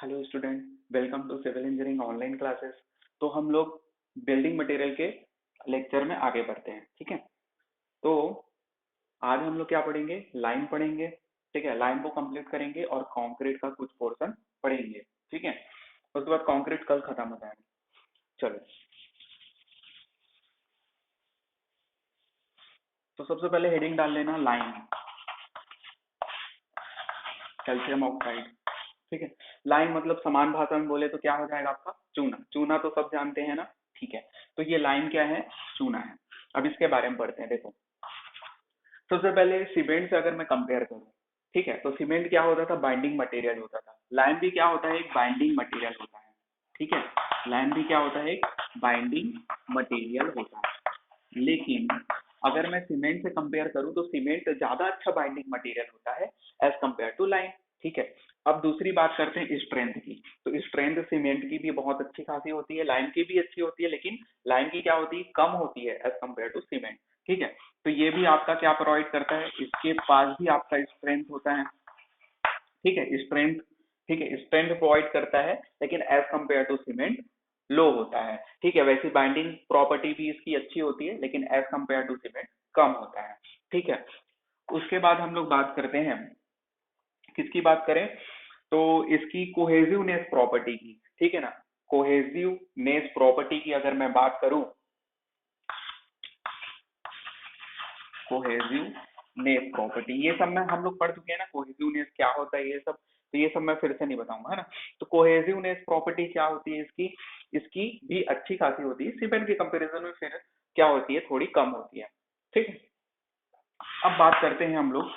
Hello student, welcome to civil engineering online classes. तो हम लोग बिल्डिंग मटेरियल के लेक्चर में आगे बढ़ते हैं। ठीक है, तो आज हम लोग क्या पढ़ेंगे? लाइन पढ़ेंगे। ठीक है, लाइन को कंप्लीट करेंगे और कंक्रीट का कुछ पोर्शन पढ़ेंगे। ठीक है, उसके बाद कंक्रीट कल खत्म हो जाएगा। चलो, तो सबसे पहले हेडिंग डाल लेना लाइन, कैल्शियम ऑक्साइड। ठीक है, लाइन मतलब समान भाषा में बोले तो क्या हो जाएगा आपका? चूना। चूना तो सब जानते हैं ना। ठीक है, तो ये लाइन क्या है? चूना है। अब इसके बारे में पढ़ते हैं। देखो, सबसे पहले सीमेंट से अगर मैं कंपेयर करूं, ठीक है, तो सीमेंट क्या होता था? बाइंडिंग मटेरियल होता था। लाइम भी क्या होता है? एक बाइंडिंग मटेरियल होता है। ठीक है, लाइम भी क्या होता है? एक बाइंडिंग मटेरियल होता है। लेकिन अगर मैं सीमेंट से कंपेयर करूं तो सीमेंट ज्यादा अच्छा बाइंडिंग मटेरियल होता है एज कंपेयर टू लाइम। ठीक है, अब दूसरी बात करते हैं स्ट्रेंथ की। तो स्ट्रेंथ सीमेंट की भी बहुत अच्छी खासी होती है, लाइम की भी अच्छी होती है, लेकिन लाइम की क्या होती है? कम होती है एज कंपेयर टू सीमेंट। ठीक है, तो ये भी आपका क्या प्रोवाइड करता है? इसके पास भी आपका स्ट्रेंथ होता है। ठीक है, स्ट्रेंथ, ठीक है, स्ट्रेंथ प्रोवाइड करता है, लेकिन एज कंपेयर टू सीमेंट लो होता है। ठीक है, वैसी बाइंडिंग प्रॉपर्टी भी इसकी अच्छी होती है, लेकिन एज कंपेयर टू सीमेंट कम होता है। ठीक है, उसके बाद हम लोग बात करते हैं, किसकी बात करें? तो इसकी कोहेसिवनेस प्रॉपर्टी की। ठीक है ना, कोहेसिवनेस प्रॉपर्टी की अगर मैं बात करूं, कोहेसिवनेस प्रॉपर्टी, ये सब में हम लोग पढ़ चुके हैं ना, कोहेसिवनेस क्या होता है ये सब। तो ये सब मैं फिर से नहीं बताऊंगा, है ना। तो कोहेसिवनेस प्रॉपर्टी क्या होती है इसकी? इसकी भी अच्छी खासी होती है, सीमेंट के कंपैरिजन में फिर क्या होती है? थोड़ी कम होती है। ठीक है, अब बात करते हैं हम लोग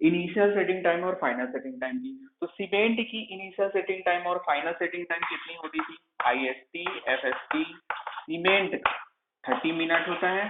इनिशियल सेटिंग टाइम और फाइनल सेटिंग टाइम की। तो सीमेंट की इनिशियल सेटिंग टाइम और फाइनल सेटिंग टाइम कितनी होती थी? IST, FST. सीमेंट 30 मिनट होता है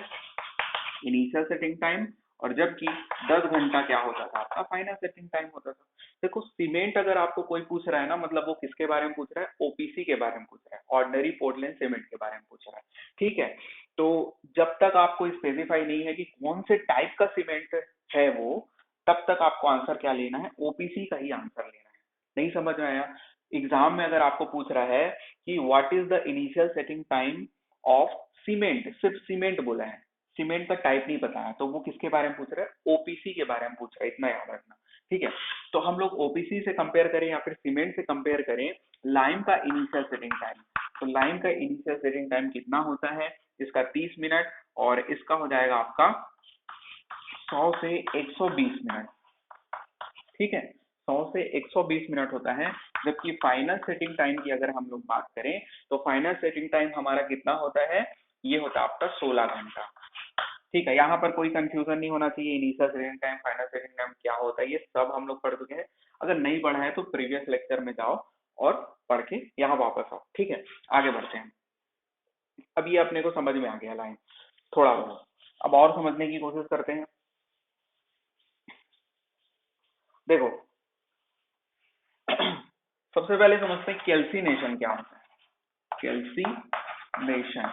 इनिशियल सेटिंग टाइम, और जबकि 10 घंटा क्या होता था? आपका फाइनल सेटिंग टाइम होता था। देखो, सीमेंट अगर आपको कोई पूछ रहा है ना, मतलब वो किसके बारे में पूछ रहा है? ओपीसी के बारे में पूछ रहा है, ऑर्डिनरी पोर्टलैंड सीमेंट के बारे में पूछ रहा है। ठीक है, तो जब तक आपको स्पेसिफाई नहीं है कि कौन से टाइप का सीमेंट है वो, तब तक आपको आंसर क्या लेना है? ओपीसी का ही आंसर लेना है। नहीं समझ में आया? एग्जाम में अगर आपको पूछ रहा है कि what is the initial setting time of cement, सिर्फ सीमेंट बोला है, सीमेंट का टाइप नहीं बताया, तो वो किसके बारे में पूछ रहा है? ओपीसी के बारे में पूछ रहा है, इतना याद रखना। ठीक है, तो हम लोग ओपीसी से कंपेयर करें या फिर सीमेंट से कंपेयर करें लाइम का इनिशियल सेटिंग टाइम, तो लाइम का इनिशियल सेटिंग टाइम कितना होता है? इसका 30 मिनट, और इसका हो जाएगा आपका 100 से 120 मिनट। ठीक है, 100 से 120 मिनट होता है। जबकि फाइनल सेटिंग टाइम की अगर हम लोग बात करें, तो फाइनल सेटिंग टाइम हमारा कितना होता है? ये होता है आपका 16 घंटा। ठीक है, यहाँ पर कोई कंफ्यूजन नहीं होना चाहिए, initial setting time, final setting time क्या होता है, ये सब हम लोग पढ़ चुके हैं। अगर नहीं पढ़ा है तो प्रीवियस लेक्चर में जाओ और पढ़ के यहाँ वापस आओ। ठीक है, आगे बढ़ते हैं। अब ये अपने को समझ में आ गया लाइन, थोड़ा बहुत। अब और समझने की कोशिश करते हैं। देखो, सबसे पहले समझते हैं कैल्सिनेशन क्या होता है। कैल्सिनेशन,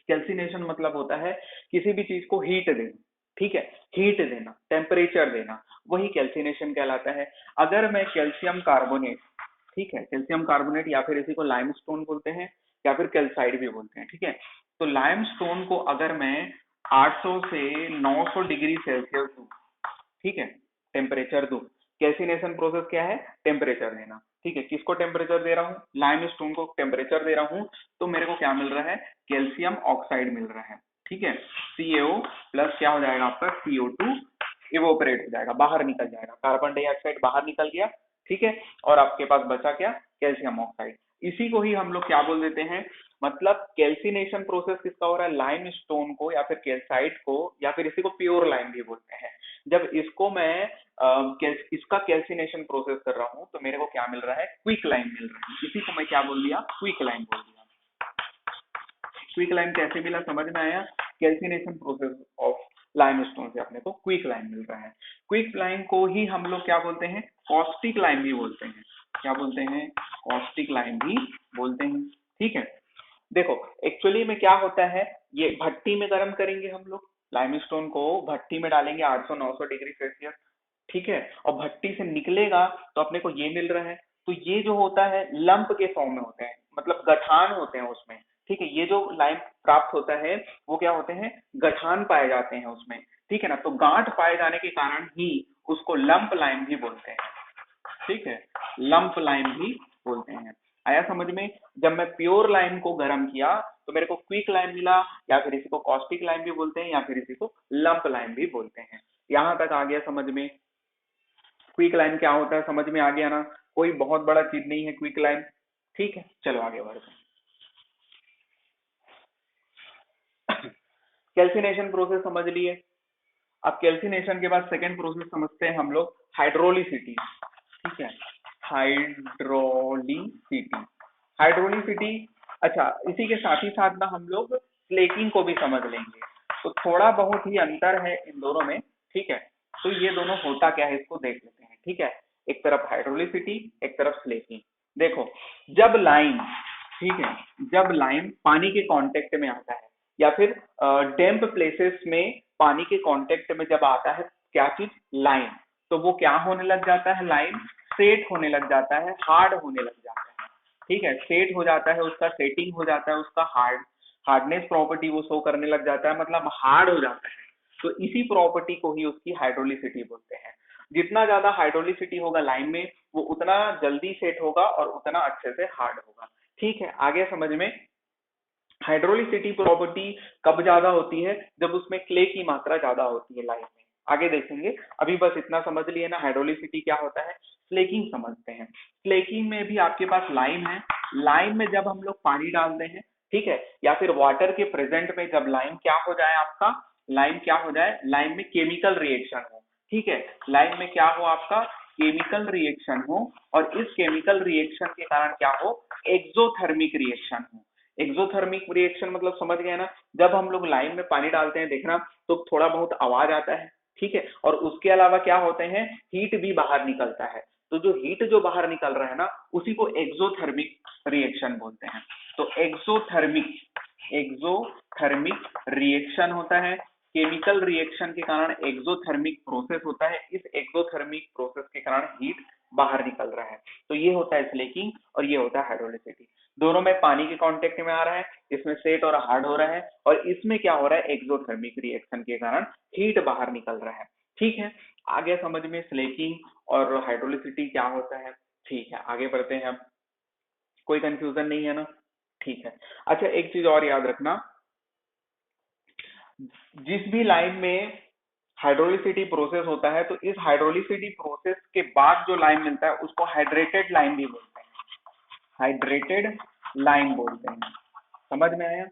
कैल्सिनेशन मतलब होता है किसी भी चीज को हीट देना। ठीक है, हीट देना, टेम्परेचर देना, वही कैल्सिनेशन कहलाता है। अगर मैं कैल्शियम कार्बोनेट, ठीक है, कैल्शियम कार्बोनेट या फिर इसी को लाइमस्टोन बोलते हैं या फिर कैल्साइड भी बोलते हैं। ठीक है, तो लाइमस्टोन को अगर मैं 800 से 900 डिग्री सेल्सियस दूं, ठीक है, टेम्परेचर दो। कैल्सिनेशन प्रोसेस क्या है? टेम्परेचर देना। ठीक है, किसको टेम्परेचर दे रहा हूँ? लाइमस्टोन को टेम्परेचर दे रहा हूँ, तो मेरे को क्या मिल रहा है? कैल्शियम ऑक्साइड मिल रहा है। ठीक है, CaO प्लस क्या हो जाएगा आपका? CO2 इवोपरेट हो जाएगा, बाहर निकल जाएगा, कार्बन डाइऑक्साइड बाहर निकल गया। ठीक है, और आपके पास बचा क्या? Calcium oxide. इसी को ही हम लोग क्या बोल देते हैं? मतलब कैल्सिनेशन प्रोसेस किसका हो रहा है? लाइम स्टोन को या फिर कैल्साइट को, या फिर इसी को प्योर लाइम भी बोलते हैं। जब इसको मैं इसका कैल्सिनेशन प्रोसेस कर रहा हूं, तो मेरे को क्या मिल रहा है? क्विक लाइम मिल रहा है। इसी को मैं क्या बोल दिया? क्विक लाइम बोल दिया। क्विक लाइम कैसे मिला? समझ में आया? कैल्सिनेशन प्रोसेस ऑफ लाइमस्टोन से अपने को क्विक लाइम मिल रहा है। क्विक लाइम को ही हम लोग क्या बोलते हैं? कॉस्टिक लाइम भी बोलते हैं। क्या बोलते हैं? कॉस्टिक लाइम भी बोलते हैं। ठीक है, देखो, एक्चुअली में क्या होता है, ये भट्टी में गर्म करेंगे हम लोग, लाइमस्टोन को भट्टी में डालेंगे 800-900 डिग्री सेल्सियस। ठीक है, और भट्टी से निकलेगा तो अपने को ये मिल रहा है। तो ये जो होता है लंप के फॉर्म में होते हैं, मतलब गठान होते हैं उसमें। ठीक है, ये जो लाइम प्राप्त होता है वो क्या होते हैं, गठान पाए जाते हैं उसमें। ठीक है ना, तो गांठ पाए जाने के कारण ही उसको लंप लाइम भी बोलते हैं। ठीक है, लंप लाइम भी बोलते हैं। आया समझ में? जब मैं प्योर लाइम को गर्म किया तो मेरे को क्विक लाइम मिला, या फिर इसी को कॉस्टिक लाइम भी बोलते हैं, या फिर इसी को लंप लाइम भी बोलते हैं। यहां तक आ गया समझ में? क्विक लाइम क्या होता है समझ में आ गया ना? कोई बहुत बड़ा चीज नहीं है क्विक लाइम। ठीक है, चलो आगे बढ़ते हैं। कैल्सिनेशन प्रोसेस समझ लिए। अब कैल्सिनेशन के बाद सेकेंड प्रोसेस समझते हैं हम लोग, हाइड्रोलिसिटी। ठीक है, हाइड्रोलिसिटी। हाइड्रोलिसिटी, अच्छा इसी के साथ ही साथ ना हम लोग स्लेकिंग को भी समझ लेंगे। तो थोड़ा बहुत ही अंतर है इन दोनों में। ठीक है, तो ये दोनों होता क्या है इसको देख लेते हैं। ठीक है, एक तरफ हाइड्रोलिसिटी, एक तरफ स्लेकिंग। देखो, जब लाइम, ठीक है, जब लाइम पानी के कांटेक्ट में आता है, या फिर डेम्प प्लेसेस में पानी के कांटेक्ट में जब आता है क्या चीज, लाइम, तो वो क्या होने लग जाता है, लाइम सेट होने लग जाता है, हार्ड होने लग जाता है। ठीक है, सेट हो जाता है, उसका सेटिंग हो जाता है, उसका हार्डनेस प्रॉपर्टी वो शो करने लग जाता है, मतलब हार्ड हो जाता है। तो इसी प्रॉपर्टी को ही उसकी हाइड्रोलिसिटी बोलते हैं। जितना ज्यादा हाइड्रोलिसिटी होगा लाइम में, वो उतना जल्दी सेट होगा और उतना अच्छे से हार्ड होगा। ठीक है, आगे समझ में? हाइड्रोलिसिटी प्रॉपर्टी कब ज्यादा होती है, जब उसमें क्ले की मात्रा ज्यादा होती है लाइम में। आगे देखेंगे, अभी बस इतना समझ लिए ना हाइड्रोलिसिटी क्या होता है। स्लेकिंग समझते हैं। स्लेकिंग में भी आपके पास लाइम है, लाइम में जब हम लोग पानी डालते हैं, ठीक है, या फिर वाटर के प्रेजेंट में जब लाइम क्या हो जाए आपका, लाइम क्या हो जाए, लाइम में केमिकल रिएक्शन हो। ठीक है, लाइम में क्या हो आपका, केमिकल रिएक्शन हो, और इस केमिकल रिएक्शन के कारण क्या हो, एक्सोथर्मिक रिएक्शन हो। एक्सोथर्मिक रिएक्शन मतलब समझ गए ना? जब हम लोग लाइम में पानी डालते हैं देखना, तो थोड़ा बहुत आवाज आता है। ठीक है, और उसके अलावा क्या होते हैं, हीट भी बाहर निकलता है। तो जो हीट जो बाहर निकल रहा है ना, उसी को एक्सोथर्मिक रिएक्शन बोलते हैं। तो एक्सोथर्मिक, एक्सोथर्मिक रिएक्शन होता है। केमिकल रिएक्शन के कारण एक्सोथर्मिक प्रोसेस होता है, इस एक्सोथर्मिक प्रोसेस के कारण हीट बाहर निकल रहा है। तो ये होता है स्लेकिंग और ये होता है हाइड्रोलिसिटी। दोनों में पानी के कांटेक्ट में आ रहा है, इसमें सेट और हार्ड हो रहा है, और इसमें क्या हो रहा है, एक्सोथर्मिक रिएक्शन के कारण हीट बाहर निकल रहा है। ठीक है, आगे समझ में स्लेकिंग और हाइड्रोलिसिटी क्या होता है। ठीक है, आगे बढ़ते हैं अब। कोई कंफ्यूजन नहीं है ना? ठीक है। अच्छा, एक चीज और याद रखना, जिस भी लाइन में हाइड्रोलिसिटी प्रोसेस होता है, तो इस हाइड्रोलिसिटी प्रोसेस के बाद जो लाइन मिलता है उसको हाइड्रेटेड लाइन भी बोलते हैं। हाइड्रेटेड लाइन बोलते हैं। समझ में आया?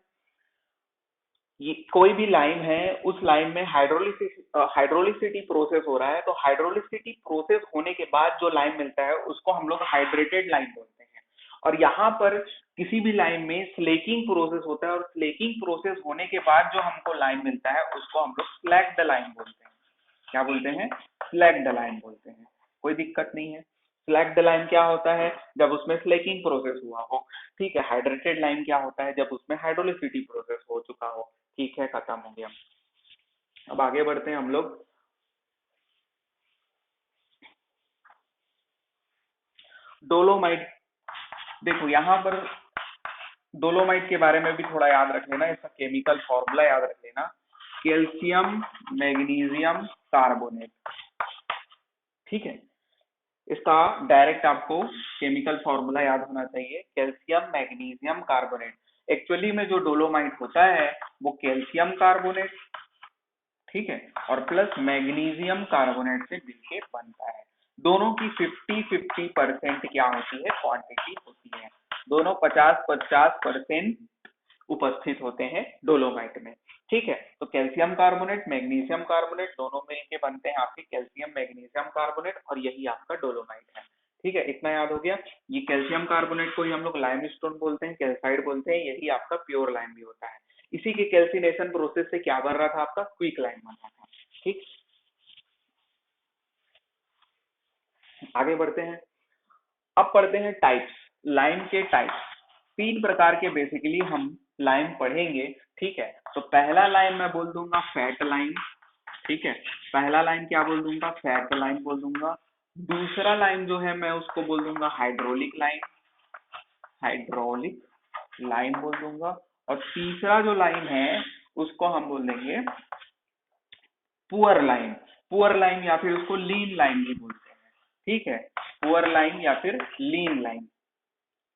ये कोई भी लाइन है, उस लाइन में हाइड्रोलिसिटी प्रोसेस हो रहा है, तो हाइड्रोलिसिटी प्रोसेस होने के बाद जो लाइन मिलता है उसको हम लोग हाइड्रेटेड लाइन बोलते हैं। और यहाँ पर किसी भी लाइन में स्लेकिंग प्रोसेस होता है, और स्लेकिंग प्रोसेस होने के बाद जो हमको लाइन मिलता है उसको हम लोग स्लैक्ड लाइन बोलते हैं। क्या बोलते हैं? स्लैक्ड लाइन बोलते हैं। कोई दिक्कत नहीं है। स्लैक्ड लाइन क्या होता है, जब उसमें स्लेकिंग प्रोसेस हुआ हो। ठीक है, हाइड्रेटेड लाइन क्या होता है, जब उसमें हाइड्रोलिसिटी प्रोसेस हो चुका हो। ठीक है, खत्म हो गया। अब आगे बढ़ते हैं हम लोग। डोलोमाइट, देखो यहाँ पर डोलोमाइट के बारे में भी थोड़ा याद रख लेना, इसका केमिकल फॉर्मूला याद रख लेना, कैल्शियम मैग्नीशियम कार्बोनेट। ठीक है, इसका डायरेक्ट आपको केमिकल फॉर्मूला याद होना चाहिए, कैल्शियम मैग्नीशियम कार्बोनेट। एक्चुअली में जो डोलोमाइट होता है वो कैल्शियम कार्बोनेट, ठीक है, और प्लस मैग्नीशियम कार्बोनेट से मिलके बनता है। दोनों की 50-50% क्या होती है, क्वांटिटी होती है। दोनों 50-50% उपस्थित होते हैं डोलोमाइट में। ठीक है, तो कैल्शियम कार्बोनेट मैग्नीशियम कार्बोनेट दोनों मिलके बनते हैं आपके कैल्शियम मैग्नीशियम कार्बोनेट, और यही आपका डोलोमाइट है। ठीक है, इतना याद हो गया। ये कैल्शियम कार्बोनेट को ही हम लोग लाइमस्टोन बोलते हैं, कैल्साइड बोलते हैं, यही आपका प्योर लाइम भी होता है। इसी के कैल्सिनेशन प्रोसेस से क्या बन रहा था, आपका क्विक लाइम बन रहा था। ठीक, आगे बढ़ते हैं। अब पढ़ते हैं टाइप्स, लाइम के टाइप्स। तीन प्रकार के बेसिकली हम लाइम पढ़ेंगे। ठीक है, तो पहला लाइम मैं बोल दूंगा फैट लाइम। ठीक है, पहला लाइन क्या बोल दूंगा, फैट लाइन बोल दूंगा। दूसरा लाइन जो है मैं उसको बोल दूंगा हाइड्रोलिक लाइन, हाइड्रोलिक लाइन बोल दूंगा। और तीसरा जो लाइन है उसको हम बोल देंगे पुअर लाइन, पुअर लाइन या फिर उसको लीन लाइन भी बोलते हैं। ठीक है, पुअर लाइन या फिर लीन लाइन।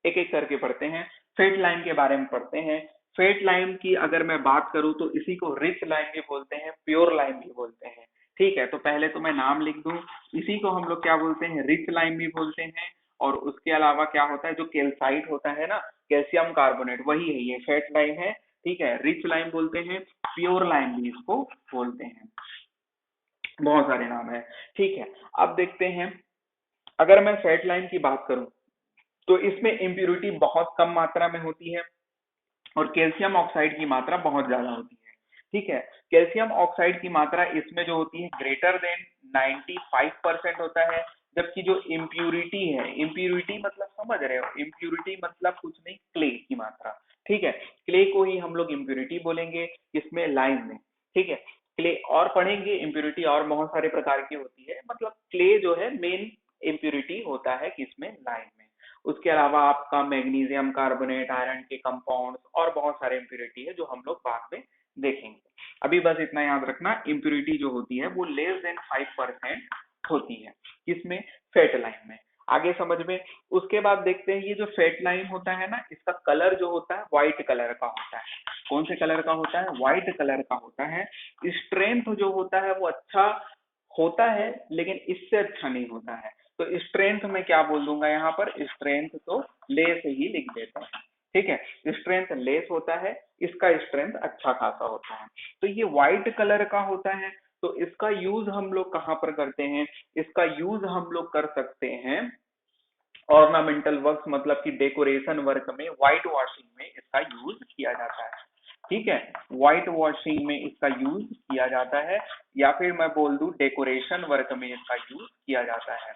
एक एक करके पढ़ते हैं। फेट लाइन के बारे में पढ़ते हैं। फेट लाइन की अगर मैं बात करूं तो इसी को रिच लाइन भी बोलते हैं, प्योर लाइन भी बोलते हैं। ठीक है, तो पहले तो मैं नाम लिख दूं, इसी को हम लोग क्या बोलते हैं, रिच लाइन भी बोलते हैं। और उसके अलावा क्या होता है, जो कैल्साइट होता है ना, कैल्शियम कार्बोनेट, वही है ये फेट लाइन है। ठीक है, रिच लाइन बोलते हैं, प्योर लाइन भी इसको बोलते हैं, बहुत सारे नाम है। ठीक है, अब देखते हैं, अगर मैं फेट लाइन की बात करूं तो इसमें इम्प्यूरिटी बहुत कम मात्रा में होती है और कैल्शियम ऑक्साइड की मात्रा बहुत ज्यादा होती है। ठीक है, कैल्शियम ऑक्साइड की मात्रा इसमें जो होती है ग्रेटर देन 95% होता है। जबकि जो इम्प्यूरिटी है, इम्प्यूरिटी मतलब समझ रहे हो, इम्प्यूरिटी मतलब कुछ नहीं, क्ले की मात्रा। ठीक है, क्ले को ही हम लोग इम्प्यूरिटी बोलेंगे इसमें लाइन में। ठीक है, क्ले और पढ़ेंगे, इम्प्यूरिटी और बहुत सारे प्रकार की होती है, मतलब क्ले जो है मेन इम्प्यूरिटी होता है किसमें, लाइन में। उसके अलावा आपका मैग्नीशियम कार्बोनेट, आयरन के कंपाउंड्स और बहुत सारे इम्प्यूरिटी है जो हम लोग बाद में देखेंगे। अभी बस इतना याद रखना, इम्प्यूरिटी जो होती है वो लेस देन 5% होती है, किसमें, फैट लाइन में। आगे समझ में। उसके बाद देखते हैं, ये जो फैट लाइन होता है ना, इसका कलर जो होता है व्हाइट कलर का होता है। कौन से कलर का होता है, व्हाइट कलर का होता है। स्ट्रेंथ जो होता है वो अच्छा होता है, लेकिन इससे अच्छा नहीं होता है। तो स्ट्रेंथ में क्या बोल दूंगा यहाँ पर, स्ट्रेंथ तो लेस ही लिख देते हैं। ठीक है, स्ट्रेंथ लेस होता है, इसका स्ट्रेंथ अच्छा खासा होता है। तो ये व्हाइट कलर का होता है, तो इसका यूज हम लोग कहाँ पर करते हैं, इसका यूज हम लोग कर सकते हैं ऑर्नामेंटल वर्क, मतलब कि डेकोरेशन वर्क में, व्हाइट वॉशिंग में इसका यूज किया जाता है। ठीक है, व्हाइट वॉशिंग में इसका यूज किया जाता है, या फिर मैं बोल दूं डेकोरेशन वर्क में इसका यूज किया जाता है।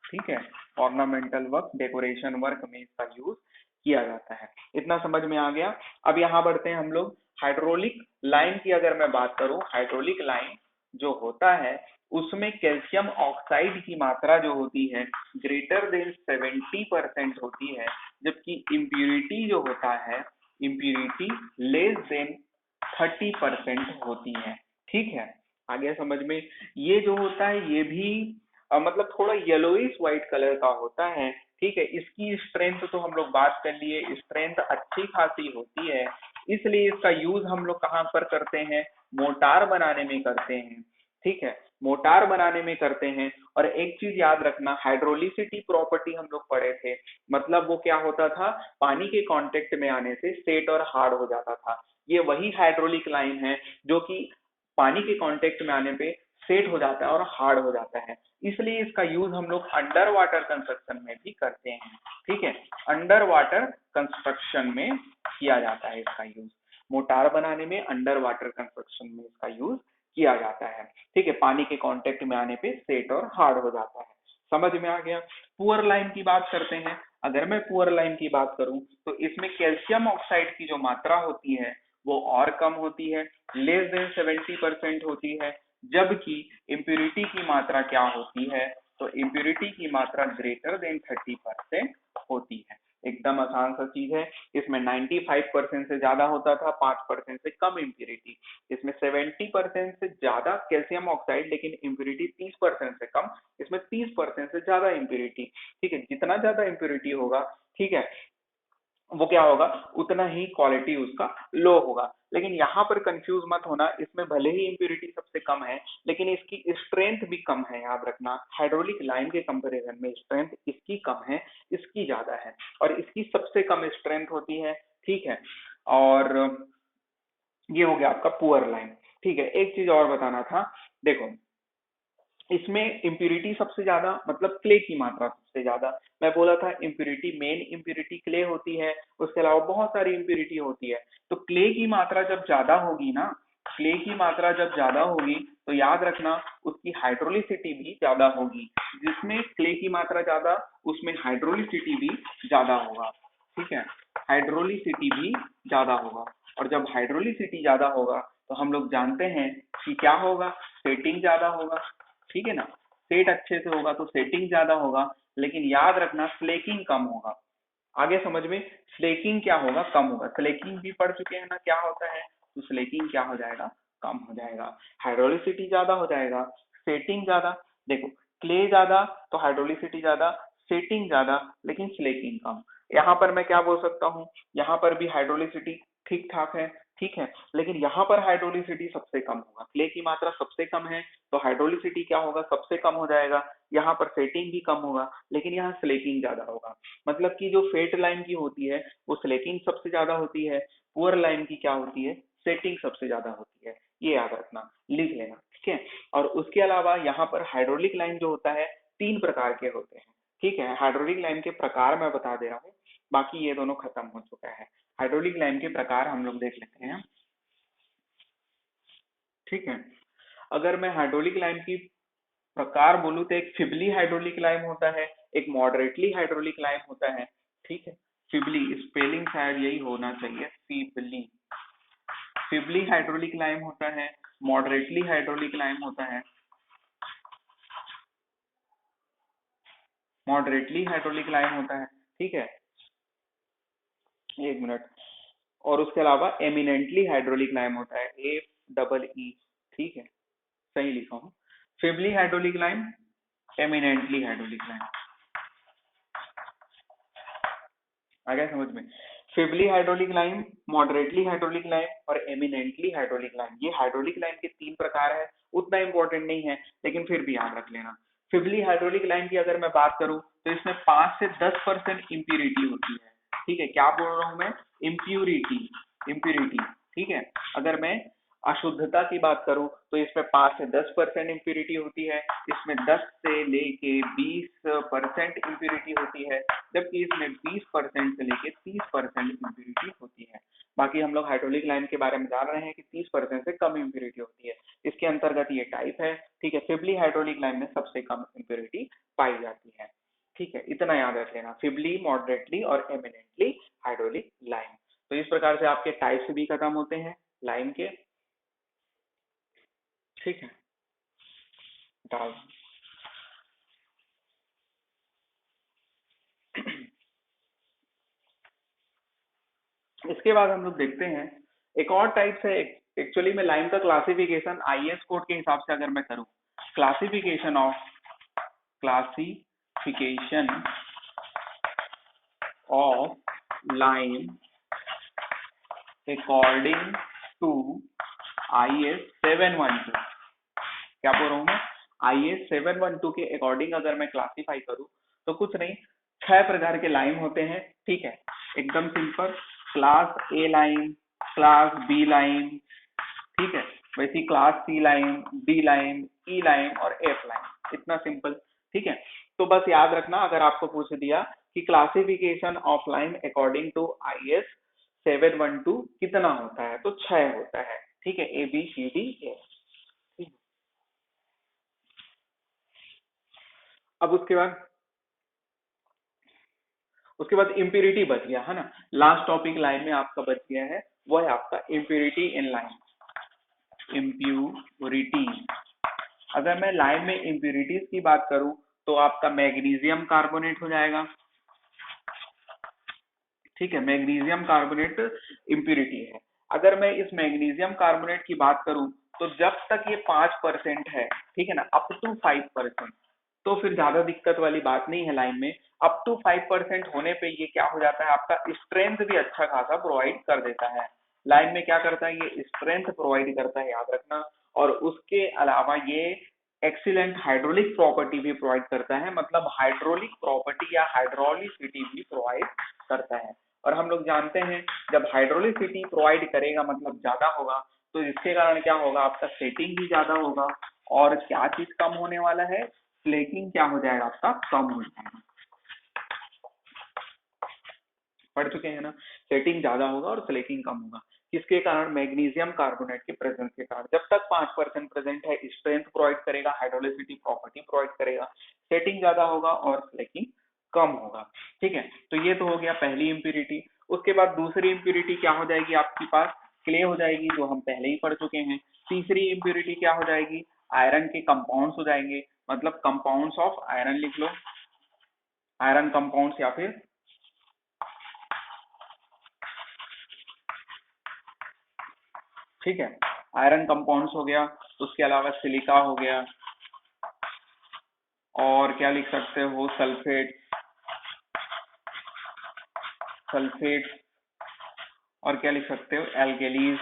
ठीक है, ऑर्नामेंटल वर्क, डेकोरेशन वर्क में इसका यूज किया जाता है। इतना समझ में आ गया। अब यहाँ बढ़ते हैं हम लोग, हाइड्रोलिक लाइन की अगर मैं बात करूं, हाइड्रोलिक लाइन जो होता है उसमें कैल्शियम ऑक्साइड की मात्रा जो होती है ग्रेटर देन 70% होती है, जबकि इम्प्यूरिटी जो होता है, इम्प्यूरिटी लेस देन 30% होती है। ठीक है, आगे समझ में। ये जो होता है ये भी मतलब थोड़ा येलोइश व्हाइट कलर का होता है। ठीक है, इसकी स्ट्रेंथ तो हम लोग बात कर लिए, स्ट्रेंथ अच्छी खासी होती है, इसलिए इसका यूज हम लोग कहाँ पर करते हैं, मोटार बनाने में करते हैं। ठीक है, मोटार बनाने में करते हैं। और एक चीज याद रखना, हाइड्रोलिसिटी प्रॉपर्टी हम लोग पढ़े थे, मतलब वो क्या होता था, पानी के कांटेक्ट में आने से सेट और हार्ड हो जाता था। ये वही हाइड्रोलिक लाइन है जो कि पानी के कांटेक्ट में आने पे सेट हो जाता है और हार्ड हो जाता है, इसलिए इसका यूज हम लोग अंडर वाटर कंस्ट्रक्शन में भी करते हैं। ठीक है, अंडर वाटर कंस्ट्रक्शन में किया जाता है इसका यूज, मोटार बनाने में, अंडर वाटर कंस्ट्रक्शन में इसका यूज किया जाता है। ठीक है, पानी के कांटेक्ट में आने पे सेट और हार्ड हो जाता है। समझ में आ गया। पुअर लाइन की बात करते हैं। अगर मैं पुअर लाइन की बात करूं तो इसमें कैल्शियम ऑक्साइड की जो मात्रा होती है वो और कम होती है, लेस देन 70% होती है। जबकि इम्प्यूरिटी की मात्रा क्या होती है, तो इम्प्यूरिटी की मात्रा ग्रेटर देन 30% होती है। एकदम आसान सा चीज है। इसमें 95% से ज्यादा होता था, 5% से कम इम्प्यूरिटी। इसमें 70% से ज्यादा कैल्शियम ऑक्साइड, लेकिन इम्प्यूरिटी 30% से कम, इसमें 30% से ज्यादा इम्प्यूरिटी। ठीक है, जितना ज्यादा इम्प्यूरिटी होगा, ठीक है, वो क्या होगा, उतना ही क्वालिटी उसका लो होगा। लेकिन यहाँ पर कंफ्यूज मत होना, इसमें भले ही इम्प्यूरिटी सबसे कम है लेकिन इसकी स्ट्रेंथ भी कम है, याद रखना। हाइड्रोलिक लाइन के कंपैरिजन में स्ट्रेंथ इसकी कम है, इसकी ज्यादा है, और इसकी सबसे कम स्ट्रेंथ होती है। ठीक है, और ये हो गया आपका पुअर लाइन। ठीक है, एक चीज और बताना था, देखो इसमें इम्प्यूरिटी सबसे ज्यादा, मतलब क्ले की मात्रा सबसे ज्यादा। मैं बोला था इम्प्यूरिटी, मेन इम्प्यूरिटी क्ले होती है, उसके अलावा बहुत सारी इम्प्यूरिटी होती है। तो क्ले की मात्रा जब ज्यादा होगी ना, क्ले की मात्रा जब ज्यादा होगी तो याद रखना उसकी हाइड्रोलिसिटी भी ज्यादा होगी। जिसमें क्ले की मात्रा ज्यादा, उसमें हाइड्रोलिसिटी भी ज्यादा होगा। ठीक है, हाइड्रोलिसिटी भी ज्यादा होगा, और जब हाइड्रोलिसिटी ज्यादा होगा तो हम लोग जानते हैं कि क्या होगा, सेटिंग ज्यादा होगा, ठीक है ना। सेट अच्छे से होगा तो सेटिंग ज्यादा होगा, लेकिन याद रखना स्लेकिंग कम होगा। आगे समझ में, स्लेकिंग क्या होगा, कम होगा। स्लेकिंग भी पढ़ चुके हैं ना क्या होता है, तो स्लेकिंग क्या हो जाएगा, कम हो जाएगा। हाइड्रोलिसिटी ज्यादा हो जाएगा, सेटिंग ज्यादा। देखो, क्ले ज्यादा तो हाइड्रोलिसिटी ज्यादा, सेटिंग ज्यादा लेकिन स्लेकिंग कम। यहाँ पर मैं क्या बोल सकता हूँ, यहाँ पर भी हाइड्रोलिसिटी ठीक ठाक है, ठीक है, लेकिन यहाँ पर हाइड्रोलिसिटी सबसे कम होगा। क्ले की मात्रा सबसे कम है तो हाइड्रोलिसिटी क्या होगा, सबसे कम हो जाएगा। यहाँ पर सेटिंग भी कम होगा, लेकिन यहाँ स्लेकिंग ज्यादा होगा। मतलब कि जो फेट लाइम की होती है वो स्लेकिंग सबसे ज्यादा होती है, पुअर लाइम की क्या होती है, सेटिंग सबसे ज्यादा होती है। ये याद रखना, लिख लेना, ठीक है। और उसके अलावा यहाँ पर हाइड्रोलिक लाइम जो होता है 3 प्रकार के होते हैं, ठीक है। हाइड्रोलिक लाइम के प्रकार मैं बता दे रहा हूँ, बाकी ये दोनों खत्म हो चुका है। हाइड्रोलिक लाइम के प्रकार हम लोग देख लेते हैं, ठीक है। अगर मैं हाइड्रोलिक लाइम की प्रकार बोलूँ तो एक फिबली हाइड्रोलिक लाइम होता है, एक मॉडरेटली हाइड्रोलिक लाइम होता है, ठीक है। फिबली स्पेलिंग शायद यही होना चाहिए, फिबली। फिबली हाइड्रोलिक लाइम होता है, मॉडरेटली हाइड्रोलिक लाइम होता है, मॉडरेटली हाइड्रोलिक लाइम होता है, ठीक है। एक मिनट। और उसके अलावा एमिनेंटली हाइड्रोलिक लाइम होता है, AEE, ठीक है, सही लिखा हूँ। Feebly hydraulic lime, eminently hydraulic lime, आ गया समझ में। Feebly hydraulic lime, moderately hydraulic lime और एमिनेंटली हाइड्रोलिक लाइम, ये हाइड्रोलिक लाइम के 3 प्रकार है। उतना इंपॉर्टेंट नहीं है लेकिन फिर भी याद रख लेना। फिबली हाइड्रोलिक लाइम की अगर मैं बात करूं तो इसमें 5 से 10% इम्प्यूरिटी होती है, ठीक है। क्या बोल रहा हूं मैं, इम्प्यूरिटी, इम्प्यूरिटी, ठीक है। अगर मैं अशुद्धता की बात करूं तो इसमें 5 से 10% इम्प्यूरिटी होती है, इसमें 10 से लेके 20% इम्प्यूरिटी होती है, जबकि इसमें 20% से लेके 30% इम्प्यूरिटी होती है। बाकी हम लोग हाइड्रोलिक लाइम के बारे में जान रहे हैं कि 30% से कम इम्प्यूरिटी होती है, इसके अंतर्गत ये टाइप है, ठीक है। फिबली हाइड्रोलिक लाइम में सबसे कम इम्प्यूरिटी पाई जाती है, ठीक है। इतना याद रख लेना, फिबली, मॉडरेटली और एमिनेंटली हाइड्रोलिक लाइम। तो इस प्रकार से आपके टाइप्स भी खत्म होते हैं लाइम के, ठीक है। डाल इसके बाद हम लोग देखते हैं एक और टाइप है। एक्चुअली में लाइम का क्लासिफिकेशन आईएस कोड के हिसाब से अगर मैं करूं, classification of classification of lime according to IS 712, क्या बोल रहा हूं मैं, आईएस 712 के अकॉर्डिंग अगर मैं क्लासिफाई करूं तो कुछ नहीं, 6 प्रकार के लाइम होते हैं, ठीक है। एकदम simple, class A lime, class B lime, ठीक है, वैसी class C lime, D lime, E lime और एफ लाइम, इतना सिंपल, ठीक है। तो बस याद रखना, अगर आपको पूछ दिया कि classification of lime according to IS 712 कितना होता है, तो 6 होता है, ठीक है, ABCD E। अब उसके बाद इम्प्यूरिटी बच गया है ना, लास्ट टॉपिक लाइन में आपका बच गया है, वो है आपका इम्प्यूरिटी इन लाइन, इम्प्यूरिटी। अगर मैं लाइन में इम्प्यूरिटीज की बात करूं तो आपका मैग्नीशियम कार्बोनेट हो जाएगा, ठीक है, मैग्नीशियम कार्बोनेट इम्प्यूरिटी है। अगर मैं इस मैग्नीशियम कार्बोनेट की बात करूं तो जब तक ये 5% है, ठीक है ना, अप टू 5%, तो फिर ज्यादा दिक्कत वाली बात नहीं है लाइन में। अप टू 5% होने पे ये क्या हो जाता है, आपका स्ट्रेंथ भी अच्छा खासा प्रोवाइड कर देता है। लाइन में क्या करता है, ये स्ट्रेंथ प्रोवाइड करता है, याद रखना। और उसके अलावा ये एक्सीलेंट हाइड्रोलिक प्रॉपर्टी भी प्रोवाइड करता है, मतलब हाइड्रोलिक प्रॉपर्टी या हाइड्रोलिसिटी भी प्रोवाइड करता है। और हम लोग जानते हैं जब हाइड्रोलिसिटी प्रोवाइड करेगा मतलब ज्यादा होगा, तो इसके कारण क्या होगा, आपका सेटिंग भी ज्यादा होगा। और क्या चीज कम होने वाला है, स्लेकिंग क्या हो जाएगा, आपका कम हो जाएगा। पढ़ चुके हैं ना, सेटिंग ज्यादा होगा और स्लेकिंग कम होगा, किसके कारण, मैग्नीशियम कार्बोनेट के प्रेजेंस के कारण। जब तक 5% प्रेजेंट है, स्ट्रेंथ प्रोवाइड करेगा, हाइड्रोलिसिटी प्रॉपर्टी प्रोवाइड करेगा, सेटिंग ज्यादा होगा और स्लेकिंग कम होगा, ठीक है। तो ये तो हो गया पहली इम्प्यूरिटी। उसके बाद दूसरी इम्प्यूरिटी क्या हो जाएगी आपके पास, क्ले हो जाएगी जो हम पहले ही पढ़ चुके हैं। तीसरी इम्प्योरिटी क्या हो जाएगी, आयरन के कंपाउंड्स हो जाएंगे, मतलब कंपाउंड्स ऑफ आयरन लिख लो, आयरन कंपाउंड्स या फिर ठीक है आयरन कंपाउंड्स हो गया। उसके अलावा सिलिका हो गया, और क्या लिख सकते हो, सल्फेट, सल्फेट, और क्या लिख सकते हो, एल्केलीज।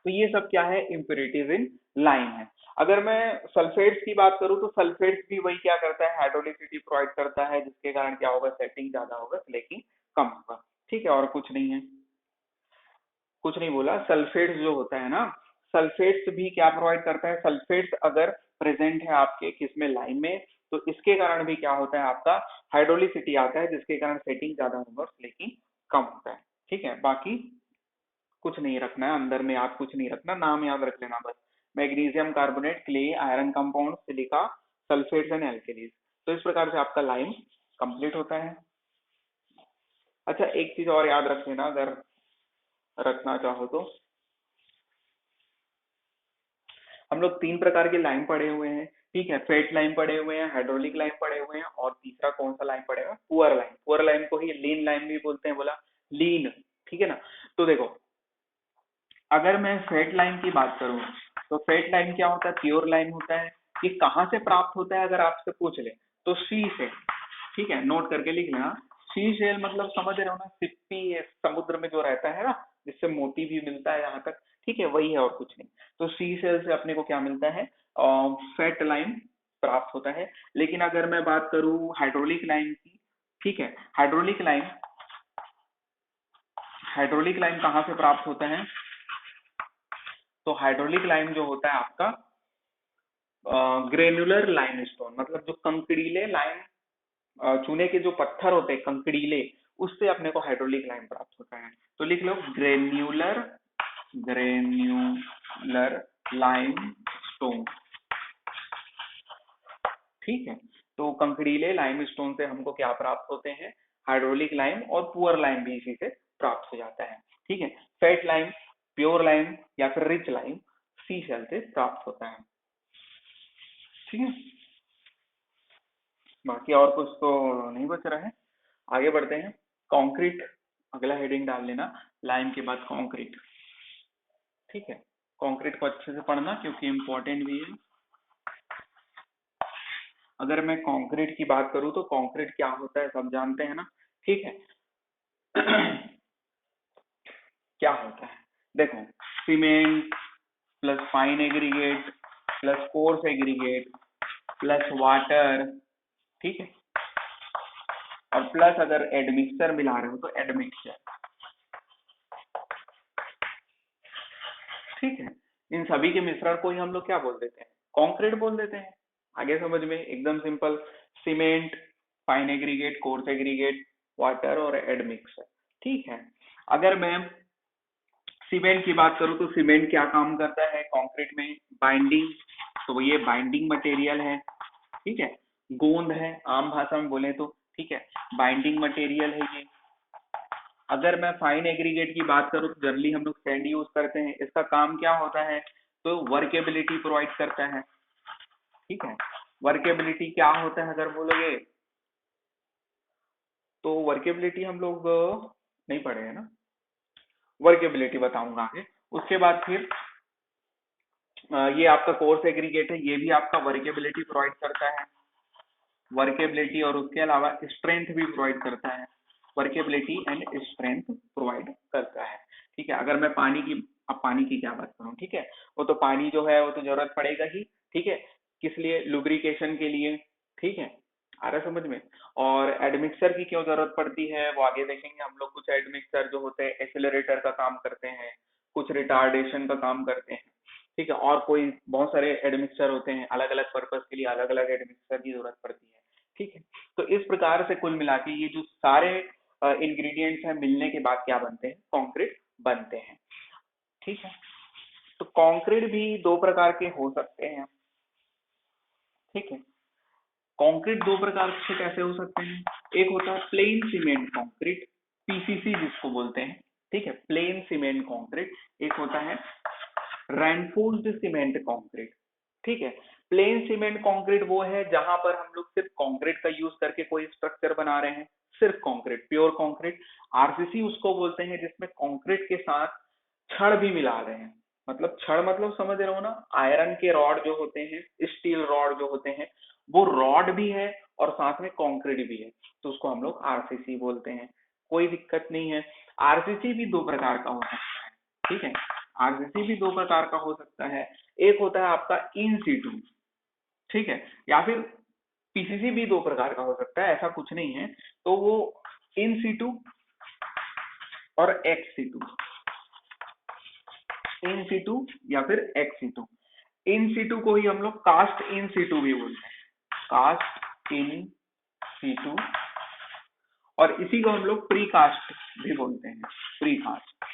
तो ये सब क्या है, इम्प्योरिटीज इन लाइम है। अगर मैं सल्फेट्स की बात करूं तो सल्फेट्स भी वही क्या करता है, हाइड्रोलिसिटी प्रोवाइड करता है, जिसके कारण क्या होगा, सेटिंग ज्यादा होगा, स्लेकिंग कम होगा। ठीक है, और कुछ नहीं है, कुछ नहीं बोला। सल्फेट्स जो होता है ना, सल्फेट्स भी क्या प्रोवाइड करता है, सल्फेट्स अगर प्रेजेंट है आपके किसमें, लाइम में, तो इसके कारण भी क्या होता है, आपका हाइड्रोलिसिटी आता है, जिसके कारण सेटिंग ज्यादा होगा और स्लेकिंग कम होता है। ठीक है, बाकी कुछ नहीं रखना है, अंदर में याद कुछ नहीं रखना, नाम याद रख लेना बस। Magnesium carbonate, clay, iron compound, silica, sulphates and alkalis. तो इस प्रकार से आपका लाइम कंप्लीट होता है। अच्छा, एक चीज और याद रख लेना अगर रखना चाहो तो, हम लोग तीन प्रकार के लाइम पढ़े हुए हैं। ठीक है, फेट लाइम पढ़े हुए हैं, हाइड्रोलिक लाइम पढ़े हुए हैं, और तीसरा कौन सा लाइम पढ़े हुए हैं, पुअर लाइम। पुअर लाइम को ही लीन लाइम भी बोलते हैं, बोला लीन। ठीक है ना। तो देखो, अगर मैं फेट लाइम की बात करूं तो फेट लाइम क्या होता है, प्योर लाइम होता है। ये कहाँ से प्राप्त होता है अगर आपसे पूछ ले तो सी से। ठीक है, नोट करके लिख लेना। सी शेल मतलब समझ रहे हो ना, सिप्पी समुद्र में जो रहता है ना, जिससे मोती भी मिलता है यहाँ तक। ठीक है, वही है और कुछ नहीं। तो सी शेल से अपने को क्या मिलता है, फेट लाइम प्राप्त होता है। लेकिन अगर मैं बात करूं हाइड्रोलिक लाइम की, ठीक है, हाइड्रोलिक लाइम, हाइड्रोलिक लाइम कहाँ से प्राप्त होता है, तो हाइड्रोलिक लाइम जो होता है आपका ग्रेनुलर लाइमस्टोन, मतलब जो कंकड़ीले लाइम, चूने के जो पत्थर होते हैं कंकड़ीले, उससे अपने को हाइड्रोलिक लाइम प्राप्त होता है। तो लिख लो ग्रेन्यूलर, ग्रेन्यूलर लाइमस्टोन। ठीक है, तो कंकड़ीले लाइमस्टोन से हमको क्या प्राप्त होते हैं, हाइड्रोलिक लाइम, और पुअर लाइम भी इसी से प्राप्त हो जाता है। ठीक है, फेट लाइम, प्योर लाइम या फिर रिच लाइम सी शेल से प्राप्त होता है। ठीक है, बाकी और कुछ तो नहीं बच रहा है, आगे बढ़ते हैं। कंक्रीट अगला हेडिंग डाल लेना, लाइम के बाद कंक्रीट। ठीक है, कंक्रीट को अच्छे से पढ़ना क्योंकि इंपॉर्टेंट भी है। अगर मैं कंक्रीट की बात करूं तो कंक्रीट क्या होता है सब जानते हैं ना। ठीक है, क्या होता है, देखो, cement plus fine aggregate plus coarse aggregate plus water, ठीक है, और प्लस अगर एडमिक्सचर मिला रहे हो तो एडमिक्सचर। ठीक है, इन सभी के मिश्रण को ही हम लोग क्या बोल देते हैं, कंक्रीट बोल देते हैं। आगे समझ में एकदम simple, cement, fine aggregate, coarse aggregate, water और एडमिक्सचर। ठीक है, अगर मैं सीमेंट की बात करूं तो सीमेंट क्या काम करता है कंक्रीट में, बाइंडिंग, तो ये बाइंडिंग मटेरियल है। ठीक है, गोंद है आम भाषा में बोले तो। ठीक है, बाइंडिंग मटेरियल है ये। अगर मैं फाइन एग्रीगेट की बात करूं तो जनरली हम लोग सैंड यूज करते हैं, इसका काम क्या होता है, तो वर्केबिलिटी प्रोवाइड करता है। ठीक है, वर्केबिलिटी क्या होता है अगर बोलोगे, तो वर्केबिलिटी हम लोग नहीं पढ़े हैं ना, वर्केबिलिटी बताऊंगा आगे। उसके बाद फिर ये आपका कोर्स एग्रीगेट है, ये भी आपका वर्केबिलिटी प्रोवाइड करता है, वर्केबिलिटी, और उसके अलावा स्ट्रेंथ भी प्रोवाइड करता है, वर्केबिलिटी एंड स्ट्रेंथ प्रोवाइड करता है। ठीक है, अगर मैं पानी की, अब पानी की क्या बात करूं, ठीक है, वो तो पानी जो है वो तो जरूरत पड़ेगा ही। ठीक है, किस लिए, लुब्रिकेशन के लिए। ठीक है, आ रहा समझ में। और एडमिक्सर की क्यों जरूरत पड़ती है वो आगे देखेंगे हम लोग। कुछ एडमिक्सर जो होते हैं एक्सेलरेटर का काम करते हैं, कुछ रिटार्डेशन का काम करते हैं। ठीक है, और कोई बहुत सारे एडमिक्सर होते हैं, अलग अलग पर्पज के लिए अलग अलग एडमिक्सर की जरूरत पड़ती है। ठीक है, तो इस प्रकार से कुल मिला के ये जो सारे इंग्रेडिएंट्स हैं मिलने के बाद क्या बनते हैं, कंक्रीट बनते हैं। ठीक है, तो कंक्रीट भी दो प्रकार के हो सकते हैं। ठीक है, कंक्रीट दो प्रकार से कैसे हो सकते हैं, एक होता है प्लेन सीमेंट कंक्रीट, पीसीसी जिसको बोलते हैं, ठीक है, प्लेन सीमेंट कंक्रीट, एक होता है रेनफोर्स्ड सीमेंट कंक्रीट, ठीक है। प्लेन सीमेंट कंक्रीट वो है जहां पर हम लोग सिर्फ कंक्रीट का यूज करके कोई स्ट्रक्चर बना रहे हैं, सिर्फ कंक्रीट, प्योर कंक्रीट। आरसीसी उसको बोलते हैं जिसमें कंक्रीट के साथ छड़ भी मिला रहे हैं, मतलब छड़ मतलब समझ रहे हो ना, आयरन के रॉड जो होते हैं, स्टील रॉड जो होते हैं, वो रॉड भी है और साथ में कंक्रीट भी है, तो उसको हम लोग आरसीसी बोलते हैं। कोई दिक्कत नहीं है। आरसीसी भी दो प्रकार का हो सकता है, ठीक है, आरसीसी भी दो प्रकार का हो सकता है। एक होता है आपका इन सीटू, ठीक है, या फिर पीसीसी भी दो प्रकार का हो सकता है, ऐसा कुछ नहीं है। तो वो इन सीटू और एक्स सीटू, इन सीटू या फिर एक्स सीटू। इन सीटू को ही हम लोग कास्ट इन सीटू भी बोलते हैं, कास्ट इन सीटू, और इसी को हम लोग प्री कास्ट भी बोलते हैं, प्री कास्ट।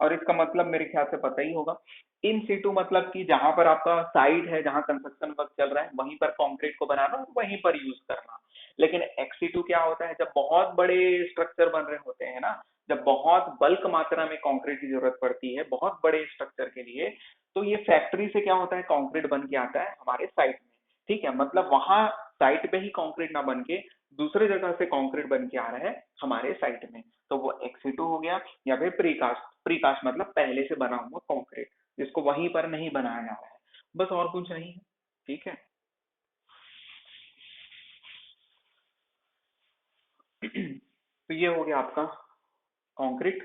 और इसका मतलब मेरे ख्याल से पता ही होगा। इन सीटू मतलब कि जहां पर आपका साइट है, जहां कंस्ट्रक्शन वर्क चल रहा है, वहीं पर कंक्रीट को बनाना और वहीं पर यूज करना। लेकिन एक्स सीटू क्या होता है, जब बहुत बड़े स्ट्रक्चर बन रहे होते हैं ना, जब बहुत बल्क मात्रा में कंक्रीट की जरूरत पड़ती है बहुत बड़े स्ट्रक्चर के लिए, तो ये फैक्ट्री से क्या होता है, कंक्रीट बन के आता है हमारे साइट में, ठीक है। मतलब वहां साइट पे ही कंक्रीट ना बन के दूसरे जगह से कंक्रीट बन के आ रहा है हमारे साइट में, तो वो एक्सीटू हो गया। या फिर प्रीकास्ट, प्रीकास्ट मतलब पहले से बना हुआ कंक्रीट जिसको वहीं पर नहीं बनाया जा रहा है, बस और कुछ नहीं है, ठीक है। तो ये हो गया आपका कंक्रीट।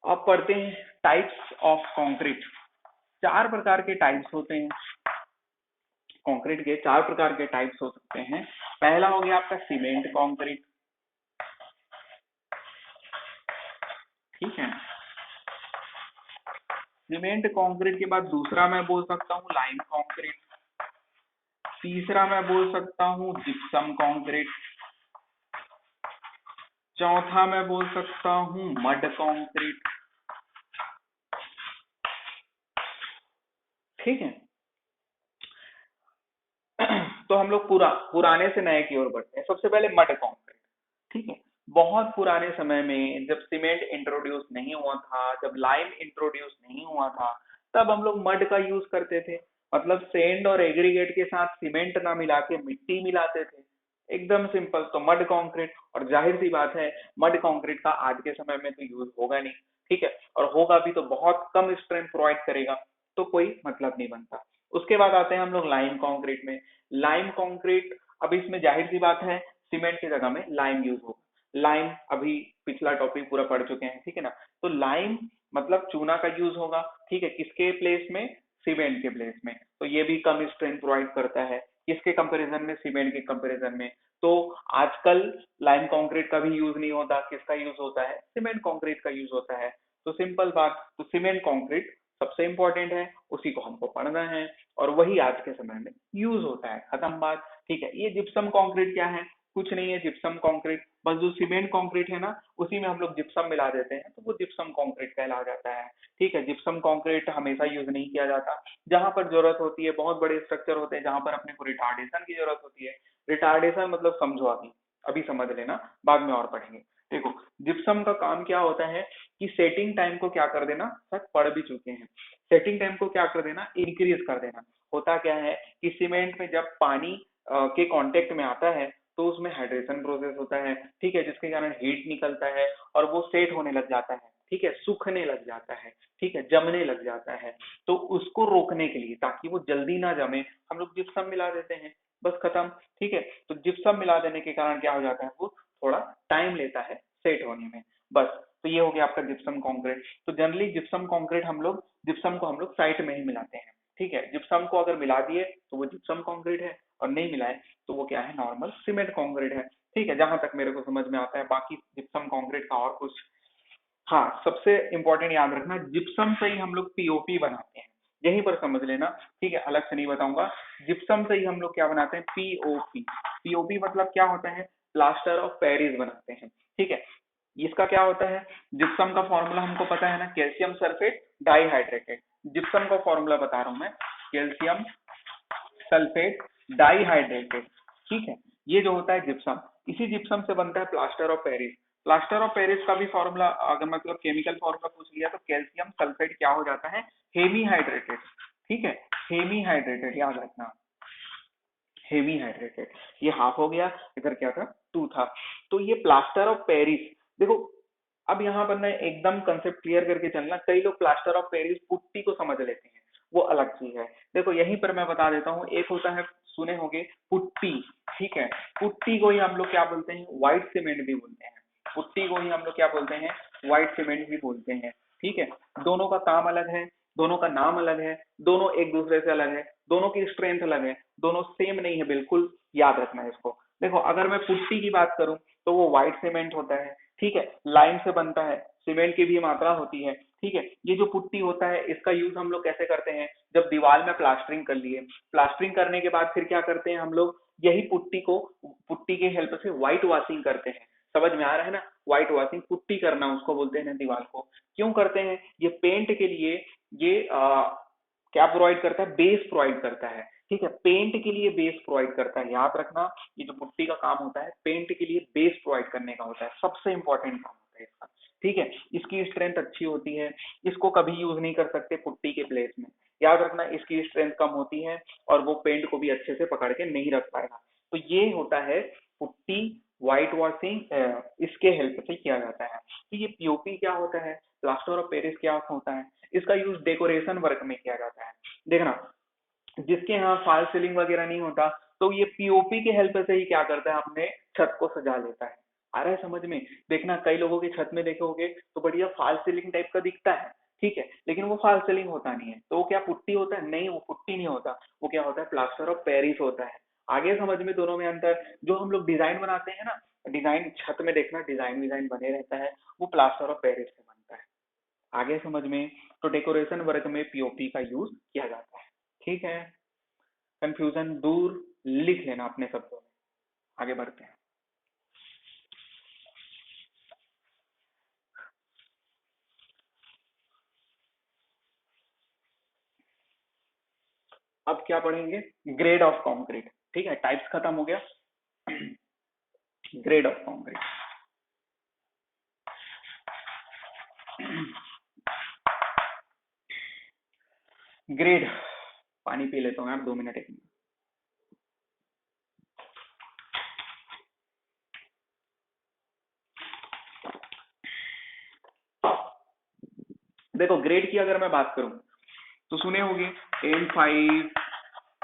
अब पढ़ते हैं टाइप्स ऑफ कंक्रीट। चार प्रकार के टाइप्स होते हैं कंक्रीट के, चार प्रकार के टाइप्स हो सकते हैं। पहला हो गया आपका सीमेंट कंक्रीट, ठीक है। सीमेंट कंक्रीट के बाद दूसरा मैं बोल सकता हूँ लाइम कंक्रीट, तीसरा मैं बोल सकता हूँ जिप्सम कंक्रीट, चौथा मैं बोल सकता हूँ मड कंक्रीट, ठीक है। तो हम लोग पुराने से नए की ओर बढ़ते हैं। सबसे पहले मड कंक्रीट, ठीक है। बहुत पुराने समय में जब सीमेंट इंट्रोड्यूस नहीं हुआ था, जब लाइम इंट्रोड्यूस नहीं हुआ था, तब हम लोग मड का यूज करते थे। मतलब सेंड और एग्रीगेट के साथ सीमेंट ना मिला के मिट्टी मिलाते थे, एकदम सिंपल। तो मड कंक्रीट, और जाहिर सी बात है मड कंक्रीट का आज के समय में तो यूज होगा नहीं, ठीक है, और होगा भी तो बहुत कम स्ट्रेंथ प्रोवाइड करेगा, तो कोई मतलब नहीं बनता। उसके बाद आते हैं हम लोग लाइम कंक्रीट में। लाइम कंक्रीट, अब इसमें जाहिर सी बात है सीमेंट की जगह में लाइम यूज होगा। लाइम अभी पिछला टॉपिक पूरा पढ़ चुके हैं, ठीक है ना। तो लाइम मतलब चूना का यूज होगा, ठीक है, किसके प्लेस में, सीमेंट के प्लेस में। तो ये भी कम स्ट्रेंथ प्रोवाइड करता है, किसके कंपैरिजन में, सीमेंट के कंपैरिजन में। तो आजकल लाइम कंक्रीट का भी यूज नहीं होता, किसका यूज होता है, सीमेंट कंक्रीट का यूज होता है। तो सिंपल बात, तो सीमेंट कंक्रीट सबसे इंपॉर्टेंट है, उसी को हमको पढ़ना है, और वही आज के समय में यूज होता है, खत्म बात, ठीक है। ये जिप्सम कंक्रीट क्या है, कुछ नहीं है जिप्सम कंक्रीट, बस जो सीमेंट कंक्रीट है ना उसी में हम लोग जिप्सम मिला देते हैं, तो वो जिप्सम कंक्रीट कहला जाता है, ठीक है। जिप्सम कंक्रीट हमेशा यूज नहीं किया जाता, जहां पर जरूरत होती है, बहुत बड़े स्ट्रक्चर होते हैं जहां पर अपने को रिटार्डेशन की जरूरत होती है। रिटार्डेशन मतलब समझो, अभी अभी समझ लेना, बाद में और पढ़ेंगे। देखो, जिप्सम का काम क्या होता है कि सेटिंग टाइम को क्या कर देना, सब पढ़ भी चुके हैं, सेटिंग टाइम को क्या कर देना, इंक्रीज कर देना। होता क्या है कि सीमेंट में जब पानी के कांटेक्ट में आता है तो उसमें हाइड्रेशन प्रोसेस होता है, ठीक है, जिसके कारण हीट निकलता है और वो सेट होने लग जाता है, ठीक है, सूखने लग जाता है, ठीक है, जमने लग जाता है। तो उसको रोकने के लिए, ताकि वो जल्दी ना जमे, हम लोग जिप्सम मिला देते हैं, बस खत्म, ठीक है। तो जिप्सम मिला देने के कारण क्या हो जाता है, वो थोड़ा टाइम लेता है सेट होने में, बस। तो ये हो गया आपका जिप्सम कंक्रीट। तो जनरली जिप्सम कंक्रीट हम लोग, जिप्सम को हम लोग साइट में ही मिलाते हैं, ठीक है। जिप्सम को अगर मिला दिए तो वो जिप्सम कंक्रीट है, और नहीं मिलाए तो वो क्या है, नॉर्मल सीमेंट कंक्रीट है, ठीक है, जहां तक मेरे को समझ में आता है। बाकी जिप्सम कंक्रीट का और कुछ, हाँ, सबसे इंपॉर्टेंट याद रखना, जिप्सम से ही हम लोग पीओपी बनाते हैं, यहीं पर समझ लेना, ठीक है, अलग से नहीं बताऊंगा। जिप्सम से ही हम लोग क्या बनाते हैं, पीओपी। पीओपी मतलब क्या होता है, प्लास्टर ऑफ पेरिस बनाते हैं, ठीक है। इसका क्या होता है, जिप्सम का फॉर्मूला हमको पता है ना, कैल्शियम सल्फेट डाइहाइड्रेटेड। जिप्सम का फॉर्मूला बता रहा हूं मैं, कैल्शियम सल्फेट डाइहाइड्रेटेड, ठीक है। ये जो होता है जिप्सम, इसी जिप्सम से बनता है plaster of Paris. Plaster of Paris का भी फॉर्मूला अगर मतलब केमिकल फॉर्मूला पूछ लिया तो कैल्शियम सल्फेट क्या हो जाता है, हेमी हाइड्रेटेड। ठीक है, हेमी हाइड्रेटेड याद रखना, हेमी हाइड्रेटेड। ये हाफ हो गया, इधर क्या था, टू था। तो ये प्लास्टर ऑफ पेरिस, देखो अब यहाँ पर ना एकदम कंसेप्ट क्लियर करके चलना। कई लोग प्लास्टर ऑफ पेरिस पुट्टी को समझ लेते हैं, वो अलग चीज है। देखो यहीं पर मैं बता देता हूँ, एक होता है, सुने होंगे पुट्टी, ठीक है, पुट्टी को ही हम लोग क्या बोलते हैं, व्हाइट सीमेंट भी बोलते हैं। पुट्टी को ही हम लोग क्या बोलते हैं, व्हाइट सीमेंट भी बोलते हैं। ठीक है, दोनों का काम अलग है, दोनों का नाम अलग है, दोनों एक दूसरे से अलग है, दोनों की स्ट्रेंथ अलग है, दोनों सेम नहीं है, बिल्कुल याद रखना है इसको। देखो अगर मैं पुट्टी की बात करूं तो वो व्हाइट सीमेंट होता है, ठीक है, लाइम से बनता है, सीमेंट की भी मात्रा होती है। ठीक है, ये जो पुट्टी होता है इसका यूज हम लोग कैसे करते हैं, जब दीवार में प्लास्टरिंग कर लिए, प्लास्टरिंग करने के बाद फिर क्या करते हैं हम लोग, यही पुट्टी को, पुट्टी की हेल्प से व्हाइट वॉशिंग करते हैं। समझ में आ रहा है ना, व्हाइट वॉशिंग, पुट्टी करना उसको बोलते हैं ना दीवार को। क्यों करते हैं, ये पेंट के लिए, ये क्या प्रोवाइड करता है, बेस प्रोवाइड करता है। ठीक है, पेंट के लिए बेस प्रोवाइड करता है, याद रखना, ये जो पुट्टी का काम होता है पेंट के लिए बेस प्रोवाइड करने का होता है, सबसे इंपॉर्टेंट काम होता है इसका। ठीक है, इसकी स्ट्रेंथ अच्छी होती है, इसको कभी यूज नहीं कर सकते पुट्टी के प्लेस में, याद रखना, इसकी स्ट्रेंथ कम होती है और वो पेंट को भी अच्छे से पकड़ के नहीं रख पाएगा। तो ये होता है पुट्टी, व्हाइट वॉशिंग इसके हेल्प से किया जाता है। तो ये पीओपी क्या होता है, प्लास्टर ऑफ पेरिस क्या होता है, इसका यूज डेकोरेशन वर्क में किया जाता है। देखना, जिसके यहाँ फॉल सीलिंग वगैरह नहीं होता तो ये पीओपी के हेल्प से ही क्या करता है, अपने छत को सजा लेता है। आ रहा है समझ में, देखना कई लोगों की छत में देखोगे तो बढ़िया फॉल सीलिंग टाइप का दिखता है, ठीक है, लेकिन वो फॉल सीलिंग होता नहीं है। तो वो क्या पुट्टी होता है, नहीं वो पुट्टी नहीं होता, वो क्या होता है, प्लास्टर ऑफ पेरिस होता है। आगे समझ में दोनों में अंतर, जो हम लोग डिजाइन बनाते हैं ना, डिजाइन छत में देखना, डिजाइन डिजाइन बने रहता है, वो प्लास्टर ऑफ पेरिस से बनता है। आगे समझ में, तो डेकोरेशन वर्क में पीओपी का यूज किया जाता है। ठीक है, कंफ्यूजन दूर, लिख लेना अपने शब्दों में। आगे बढ़ते हैं। अब क्या पढ़ेंगे, ग्रेड ऑफ कंक्रीट। ठीक है, टाइप्स खत्म हो गया, ग्रेड ऑफ कंक्रीट। ग्रेड, पानी पी लेता हूँ यार, 2 मिनट, 1 मिनट। देखो ग्रेड की अगर मैं बात करूं तो सुने होंगे M5,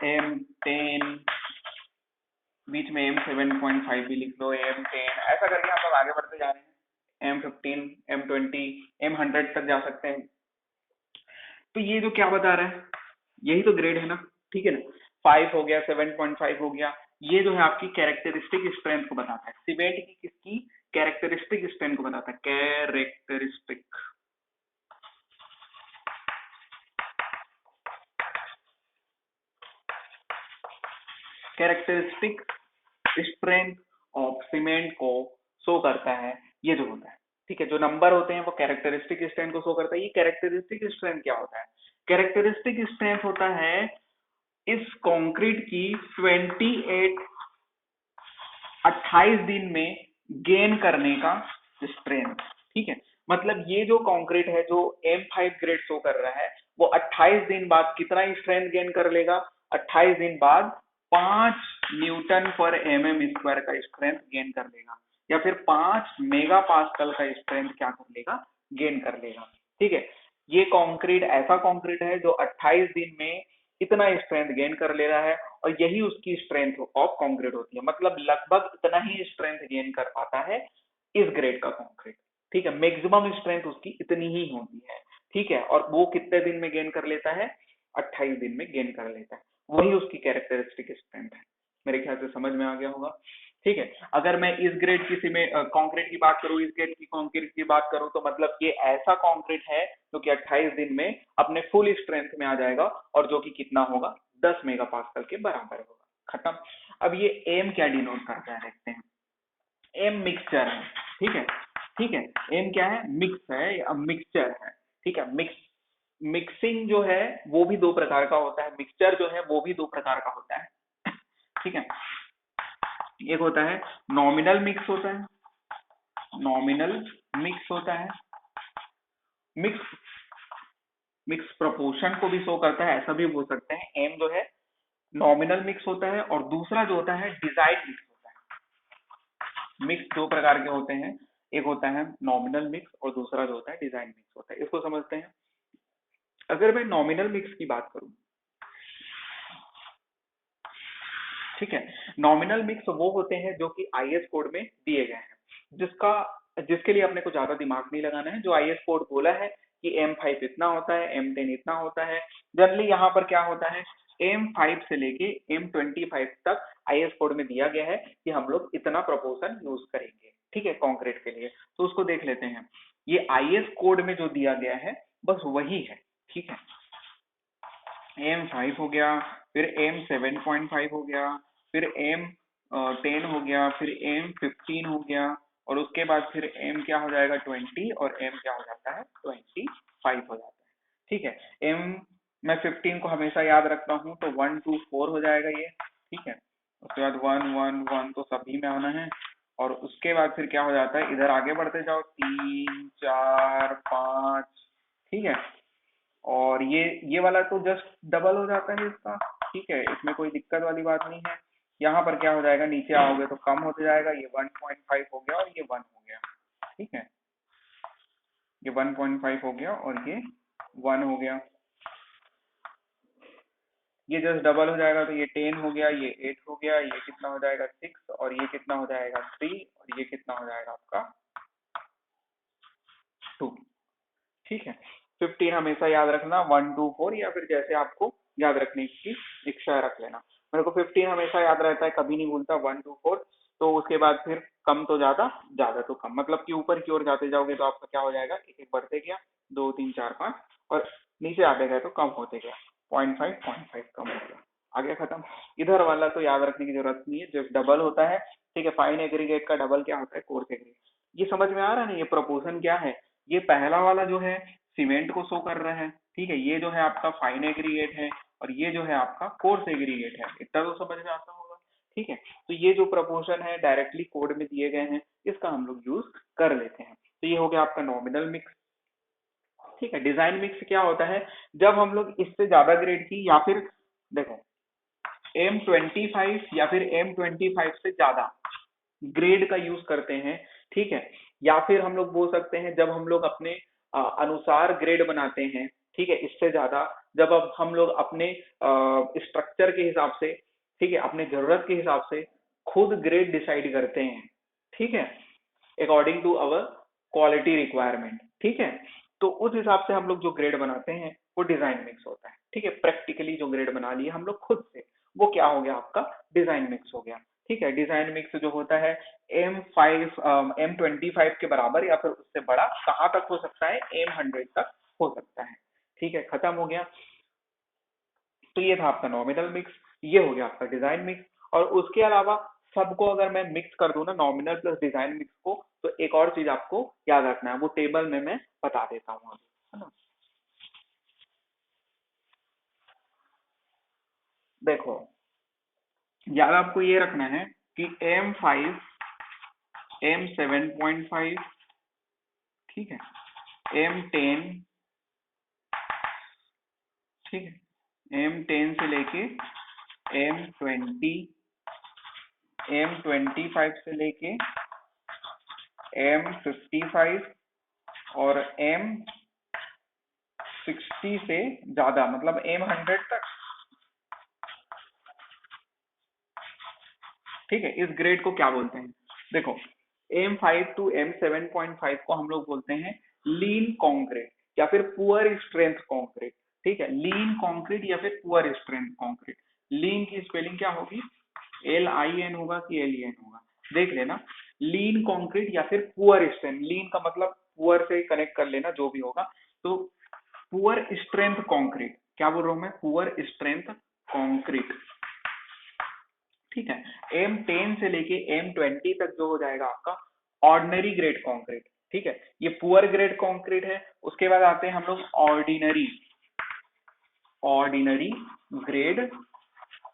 M10, बीच में M7.5 भी लिख लो, M10, ऐसा करके हम लोग आगे बढ़ते जा रहे हैं, M15, M20, M100 तक जा सकते हैं। तो ये जो क्या बता रहा है, यही तो ग्रेड है ना, ठीक है ना, 5 हो गया, 7.5 हो गया, ये जो है आपकी कैरेक्टरिस्टिक स्ट्रेंथ को बताता है, सीमेंट की किसकी, कैरेक्टरिस्टिक स्ट्रेंथ को बताता है, characteristic, characteristic strength of cement को शो करता है, ये जो होता है। ठीक है, जो नंबर होते हैं वो कैरेक्टरिस्टिक स्ट्रेंथ को शो करता है। ये कैरेक्टरिस्टिक स्ट्रेंथ क्या होता है, कैरेक्टरिस्टिक स्ट्रेंथ होता है इस कंक्रीट की 28 दिन में गेन करने का स्ट्रेंथ। ठीक है, मतलब ये जो कंक्रीट है जो M5 ग्रेड शो कर रहा है, वो 28 दिन बाद कितना स्ट्रेंथ गेन कर लेगा, 28 दिन बाद 5 न्यूटन पर mm² का स्ट्रेंथ गेन कर लेगा, या फिर 5 मेगा पास्कल का स्ट्रेंथ क्या कर लेगा, गेन कर लेगा। ठीक है, ये कंक्रीट ऐसा कंक्रीट है जो 28 दिन में इतना स्ट्रेंथ गेन कर ले रहा है, और यही उसकी स्ट्रेंथ ऑफ कंक्रीट होती है, मतलब लगभग इतना ही स्ट्रेंथ गेन कर पाता है इस ग्रेड का कंक्रीट। ठीक है, मैक्सिमम स्ट्रेंथ उसकी इतनी ही होती है। ठीक है, और वो कितने दिन में गेन कर लेता है, 28 दिन में गेन कर लेता है, वही उसकी कैरेक्टरिस्टिक स्ट्रेंथ है। मेरे ख्याल से समझ में आ गया होगा। ठीक है, अगर मैं इस ग्रेड की कंक्रीट की बात करूं, इस ग्रेड की कंक्रीट की बात करूं, तो मतलब ये ऐसा कंक्रीट है जो कि 28 दिन में अपने फुल स्ट्रेंथ में आ जाएगा, और जो कि कितना होगा, 10 मेगा पास्कल के बराबर होगा। खत्म। अब ये एम क्या डिनोट करता है देखते हैं, एम मिक्सचर है। ठीक है, ठीक है, एम क्या है, मिक्स है, अब मिक्सचर है। ठीक है, मिक्सिंग जो है वो भी दो प्रकार का होता है, मिक्सचर जो है वो भी दो प्रकार का होता है। ठीक है, एक होता है नॉमिनल मिक्स होता है, नॉमिनल मिक्स होता है, मिक्स मिक्स प्रपोर्शन को भी शो करता है, ऐसा भी बोल सकते हैं। एम जो है नॉमिनल मिक्स होता है, और दूसरा जो होता है डिजाइन मिक्स होता है। मिक्स दो प्रकार के होते हैं, एक होता है नॉमिनल मिक्स और दूसरा जो होता है डिजाइन मिक्स होता है। इसको समझते हैं। अगर मैं नॉमिनल मिक्स की बात करूं, ठीक है, नॉमिनल मिक्स वो होते हैं जो कि आईएस कोड में दिए गए हैं, जिसका जिसके लिए अपने को ज्यादा दिमाग नहीं लगाना है। जो आईएस कोड बोला है कि M5 इतना होता है, M10 इतना होता है। जनरली यहाँ पर क्या होता है, M5 से लेके M25 तक आईएस कोड में दिया गया है कि हम लोग इतना प्रोपोर्शन यूज करेंगे, ठीक है, कंक्रीट के लिए। तो उसको देख लेते हैं। ये आईएस कोड में जो दिया गया है बस वही है, ठीक है। M5 हो गया, फिर M7.5 हो गया, फिर M10 हो गया, फिर M15 हो गया, और उसके बाद फिर M क्या हो जाएगा 20, और M क्या हो जाता है 25 हो जाता है, ठीक है। M मैं 15 को हमेशा याद रखता हूँ, तो 1 2 4 हो जाएगा ये, ठीक है। उसके बाद 1 1 1 तो सभी में आना है, और उसके बाद फिर क्या हो जाता है, इधर आगे बढ़ते जाओ, 3 4 5, ठीक है। और ये वाला तो जस्ट डबल हो जाता है इसका, ठीक है, इसमें कोई दिक्कत वाली बात नहीं है। यहाँ पर क्या हो जाएगा, नीचे आओगे तो कम होते जाएगा, ये 1.5 हो गया और ये 1 हो गया, ठीक है। ये 1.5 हो गया और ये 1 हो गया, ये जस्ट डबल हो जाएगा, तो ये 10 हो गया, ये 8 हो गया, ये कितना हो जाएगा 6, और ये कितना हो जाएगा 3, और ये कितना हो जाएगा आपका 2, ठीक है। 15 हमेशा याद रखना, 1 2 4, या फिर जैसे आपको याद रखने की इच्छा रख लेना। मेरे को 15 हमेशा याद रहता है, कभी नहीं भूलता, 1 2 4। तो उसके बाद फिर कम तो ज्यादा, ज्यादा तो कम, मतलब कि ऊपर की ओर जाते जाओगे तो आपका क्या हो जाएगा, एक एक बढ़ते गया, 2 3 4 5, और नीचे आते गए तो कम होते गया, 0.5 कम हो गया, आ गया खत्म। इधर वाला तो याद रखने की जरूरत नहीं है, जब डबल होता है, ठीक है। फाइन एग्रीगेट का डबल क्या होता है, कोर्स एग्रीगेट। ये समझ में आ रहा है ना, ये प्रोपोर्शन क्या है। ये पहला वाला जो है सीमेंट को शो कर रहा है, ठीक है। ये जो है आपका फाइन एग्रीगेट है, और ये जो है आपका कोर्स एग्रीगेट है। इतना तो समझ में आता होगा, ठीक है। तो ये जो प्रपोर्शन है डायरेक्टली कोड में दिए गए हैं, इसका हम लोग यूज कर लेते हैं। तो ये हो गया आपका नॉमिनल मिक्स, ठीक है। डिजाइन मिक्स क्या होता है, जब हम लोग इससे ज्यादा ग्रेड की, या फिर देखो M25 या फिर M25 से ज्यादा ग्रेड का यूज करते हैं, ठीक है। या फिर हम लोग बोल सकते हैं जब हम लोग अपने अनुसार ग्रेड बनाते हैं, ठीक है, इससे ज्यादा। जब अब हम लोग अपने स्ट्रक्चर के हिसाब से, ठीक है, अपने जरूरत के हिसाब से खुद ग्रेड डिसाइड करते हैं, ठीक है, according to our quality requirement, ठीक है। तो उस हिसाब से हम लोग जो ग्रेड बनाते हैं वो डिजाइन मिक्स होता है, ठीक है। प्रैक्टिकली जो ग्रेड बना लिए हम लोग खुद से, वो क्या हो गया आपका डिजाइन मिक्स हो गया, ठीक है। डिजाइन मिक्स जो होता है M25 के बराबर या फिर उससे बड़ा, कहाँ तक हो सकता है, M100 तक हो सकता है, ठीक है, खत्म हो गया। तो ये था आपका नॉमिनल मिक्स, ये हो गया आपका डिजाइन मिक्स। और उसके अलावा सबको अगर मैं मिक्स कर दूं ना, नॉमिनल प्लस डिजाइन मिक्स को, तो एक और चीज आपको याद रखना है, वो टेबल में मैं बता देता हूँ अभी, है ना। देखो, याद आपको ये रखना है कि M5, M7.5, ठीक है, M10, ठीक है, M10 से लेके M20, M25 से लेके M55, और M60 से ज्यादा, मतलब M100 तक, ठीक है। इस ग्रेड को क्या बोलते हैं, देखो, M5 टू M7.5 को हम लोग बोलते हैं लीन कॉन्क्रीट या फिर पुअर स्ट्रेंथ कॉन्क्रीट, ठीक है। लीन कॉन्क्रीट या फिर पुअर स्ट्रेंथ कॉन्क्रीट। लीन की स्पेलिंग क्या होगी, LIN होगा कि LEN होगा, देख लेना। लीन कॉन्क्रीट या फिर पुअर स्ट्रेंथ, लीन का मतलब पुअर से कनेक्ट कर लेना, जो भी होगा। तो पुअर स्ट्रेंथ कॉन्क्रीट, क्या बोल रहा हूं मैं, पुअर स्ट्रेंथ कॉन्क्रीट, ठीक है। M10 से लेके M20 तक जो हो जाएगा आपका ऑर्डिनरी ग्रेड कंक्रीट, ठीक है। ये पुअर ग्रेड कंक्रीट है। उसके बाद आते हैं हम लोग ऑर्डिनरी, ऑर्डिनरी ग्रेड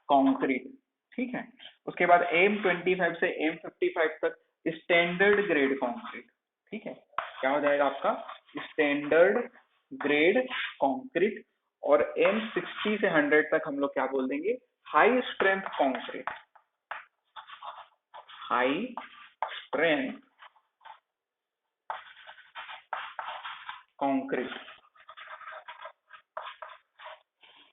कंक्रीट, ठीक है। उसके बाद M25 से M55 तक स्टैंडर्ड ग्रेड कंक्रीट, क्या हो जाएगा आपका स्टैंडर्ड ग्रेड कंक्रीट, और M60 से 100 तक हम लोग क्या बोल देंगे high strength concrete, high strength concrete.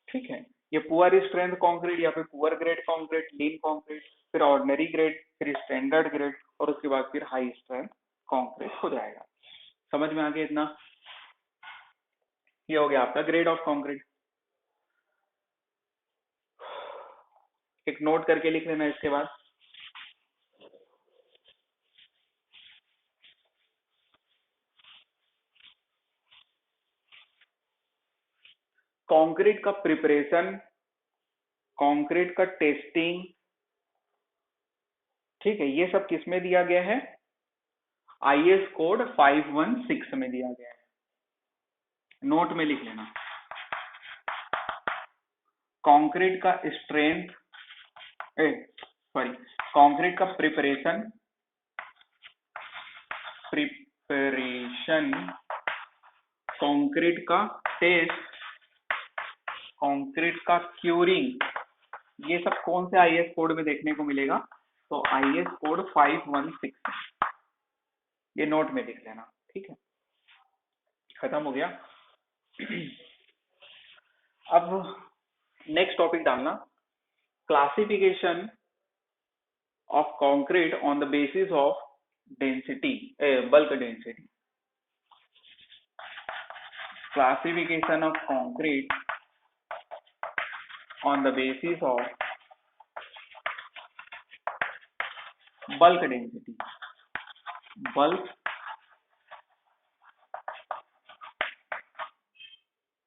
ठीक है, ये पुअर स्ट्रेंथ कंक्रीट या फिर पुअर ग्रेड कंक्रीट, लीन कंक्रीट, फिर ऑर्डिनरी ग्रेड, फिर स्टैंडर्ड ग्रेड, और उसके बाद फिर हाई स्ट्रेंथ कंक्रीट हो जाएगा। समझ में आ गया इतना? ये हो गया आपका ग्रेड ऑफ कंक्रीट। एक नोट करके लिख लेना इसके बाद। कंक्रीट का प्रिपरेशन, कंक्रीट का टेस्टिंग, ठीक है, ये सब किस में दिया गया है? IS कोड 516 में दिया गया है। नोट में लिख लेना। कंक्रीट का स्ट्रेंथ, सॉरी, कंक्रीट का प्रिपरेशन, कंक्रीट का टेस्ट, कंक्रीट का क्यूरिंग, ये सब कौन से IS कोड में देखने को मिलेगा? तो IS कोड 516, ये नोट में लिख लेना। ठीक है, खत्म हो गया। अब नेक्स्ट टॉपिक डालना, classification of concrete on the basis of density, bulk density. Classification of concrete on the basis of bulk density, bulk,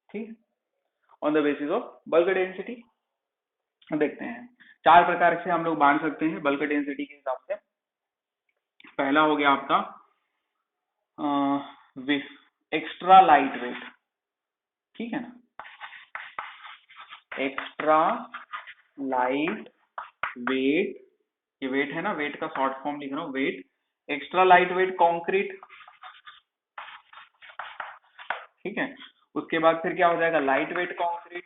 ठीक, on the basis of bulk density। देखते हैं, चार प्रकार से हम लोग बांट सकते हैं बल्क डेंसिटी के हिसाब से। पहला हो गया आपका एक्स्ट्रा लाइट वेट, ठीक है ना, एक्स्ट्रा लाइट वेट, ये वेट है ना, वेट का शॉर्ट फॉर्म लिख रहा हूँ, weight, extra light weight concrete. ठीक है, उसके बाद फिर क्या हो जाएगा, light weight concrete,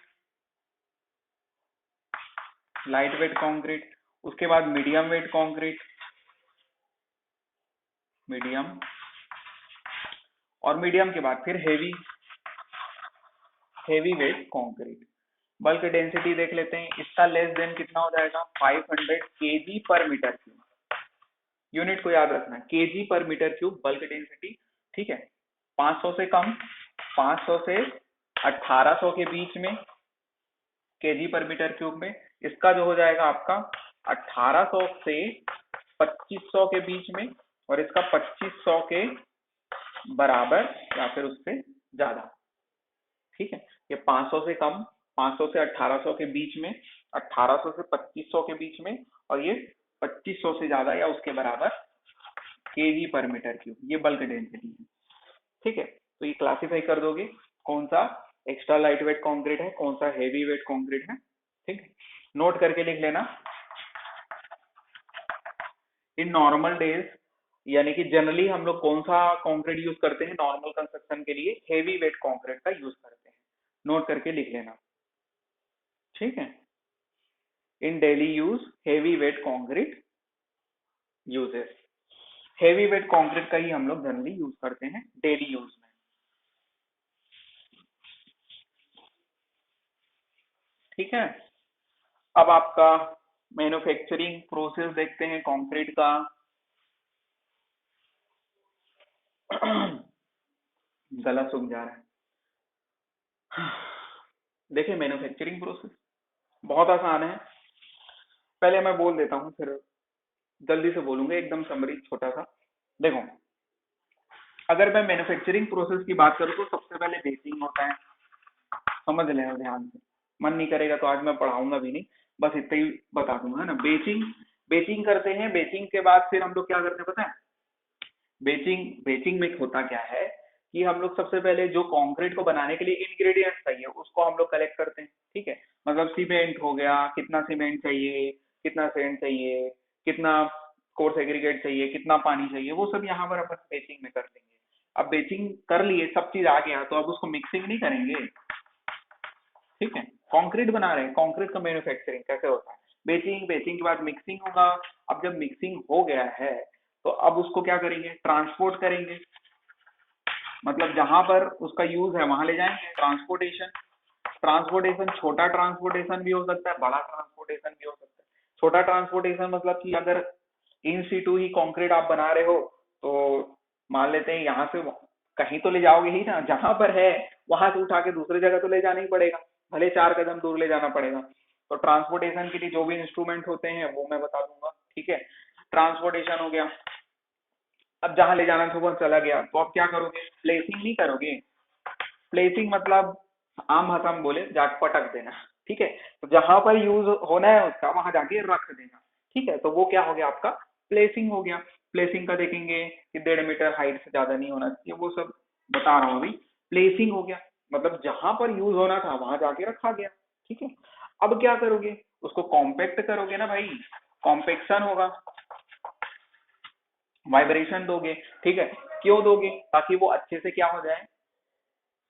light weight concrete. उसके बाद मीडियम वेट कंक्रीट, मीडियम, और मीडियम के बाद फिर heavy weight concrete. Bulk density देख लेते हैं, इसका लेस देन कितना हो जाएगा, 500 kg पर मीटर क्यूब। यूनिट को याद रखना, kg पर मीटर क्यूब बल्क डेंसिटी। ठीक है, 500 से कम, 500 से 1800 के बीच में kg पर मीटर क्यूब में, इसका जो हो जाएगा आपका 1800 से 2500 के बीच में, और इसका 2500 के बराबर या फिर उससे ज्यादा। ठीक है, ये 500 से कम, 500 से 1800 के बीच में, 1800 से 2500 के बीच में, और ये 2500 से ज्यादा या उसके बराबर kg पर मीटर क्यूब, ये बल्क डेंसिटी है। ठीक है, तो ये क्लासिफाई कर दोगे कौन सा एक्स्ट्रा लाइट वेट कंक्रीट है, कौन सा हेवी वेट कंक्रीट है। ठीक है, नोट करके लिख लेना। इन नॉर्मल डेज, यानी कि जनरली हम लोग कौन सा कंक्रीट यूज करते हैं नॉर्मल कंस्ट्रक्शन के लिए, हेवी वेट कंक्रीट का यूज करते हैं। नोट करके लिख लेना। ठीक है, इन daily use heavy weight concrete uses, heavy weight concrete का ही हम लोग जनरली यूज करते हैं डेली यूज में। ठीक है, अब आपका मैन्युफैक्चरिंग प्रोसेस देखते हैं कंक्रीट का। गला सूख जा रहा है। देखिए, मैन्युफैक्चरिंग प्रोसेस बहुत आसान है, पहले मैं बोल देता हूँ फिर जल्दी से बोलूंगा, एकदम समरी छोटा सा। देखो, अगर मैं मैन्युफैक्चरिंग प्रोसेस की बात करूँ तो सबसे पहले बेसिंग होता है, समझ लेना ध्यान से, मन नहीं करेगा तो आज मैं पढ़ाऊंगा भी नहीं, बस इतना ही बता दूंगा, है ना। बेचिंग, बेचिंग करते हैं, बेचिंग के बाद फिर हम लोग क्या करते हैं पता है, बेचिंग, बेचिंग में होता क्या है कि हम लोग सबसे पहले जो कंक्रीट को बनाने के लिए इंग्रेडिएंट्स चाहिए उसको हम लोग कलेक्ट करते हैं। ठीक है, मतलब सीमेंट हो गया, कितना सीमेंट चाहिए, कितना सेंट चाहिए, कितना कोर्स एग्रीगेट चाहिए, कितना पानी चाहिए, वो सब यहाँ पर अपन बेचिंग में कर देंगे। अब बेचिंग कर लिए, सब चीज आ गया, तो अब उसको मिक्सिंग नहीं करेंगे, ठीक है। कंक्रीट बना रहे हैं, कंक्रीट का मैन्युफैक्चरिंग कैसे होता है, बेचिंग, बेचिंग के बाद मिक्सिंग होगा। अब जब मिक्सिंग हो गया है तो अब उसको क्या करेंगे, ट्रांसपोर्ट करेंगे, मतलब जहां पर उसका यूज है वहां ले जाएंगे, ट्रांसपोर्टेशन। ट्रांसपोर्टेशन छोटा ट्रांसपोर्टेशन भी हो सकता है, बड़ा ट्रांसपोर्टेशन भी हो सकता है। छोटा ट्रांसपोर्टेशन मतलब कि अगर इन सीटू ही कंक्रीट आप बना रहे हो तो मान लेते हैं यहाँ से कहीं तो ले जाओगे ही ना, जहां पर है वहां से उठा के दूसरी जगह तो ले जाना ही पड़ेगा, भले 4 कदम दूर ले जाना पड़ेगा। तो ट्रांसपोर्टेशन के लिए जो भी इंस्ट्रूमेंट होते हैं वो मैं बता दूंगा, ठीक है। ट्रांसपोर्टेशन हो गया। अब जहां ले जाना था वो चला गया, तो आप क्या करोगे, प्लेसिंग नहीं करोगे। प्लेसिंग मतलब आम भाषा में बोले जाके पटक देना, ठीक है। तो जहां पर यूज होना है उसका वहां जाके रख देना, ठीक है। तो वो क्या हो गया आपका, प्लेसिंग हो गया। प्लेसिंग का देखेंगे कि 1.5 मीटर हाइट से ज्यादा नहीं होना चाहिए, वो सब बता रहा हूँ अभी। प्लेसिंग हो गया मतलब जहां पर यूज होना था वहां जाके रखा गया, ठीक है। अब क्या करोगे, उसको कॉम्पैक्ट करोगे ना भाई, कॉम्पेक्शन होगा, वाइब्रेशन दोगे, ठीक है। क्यों दोगे, ताकि वो अच्छे से क्या हो जाए,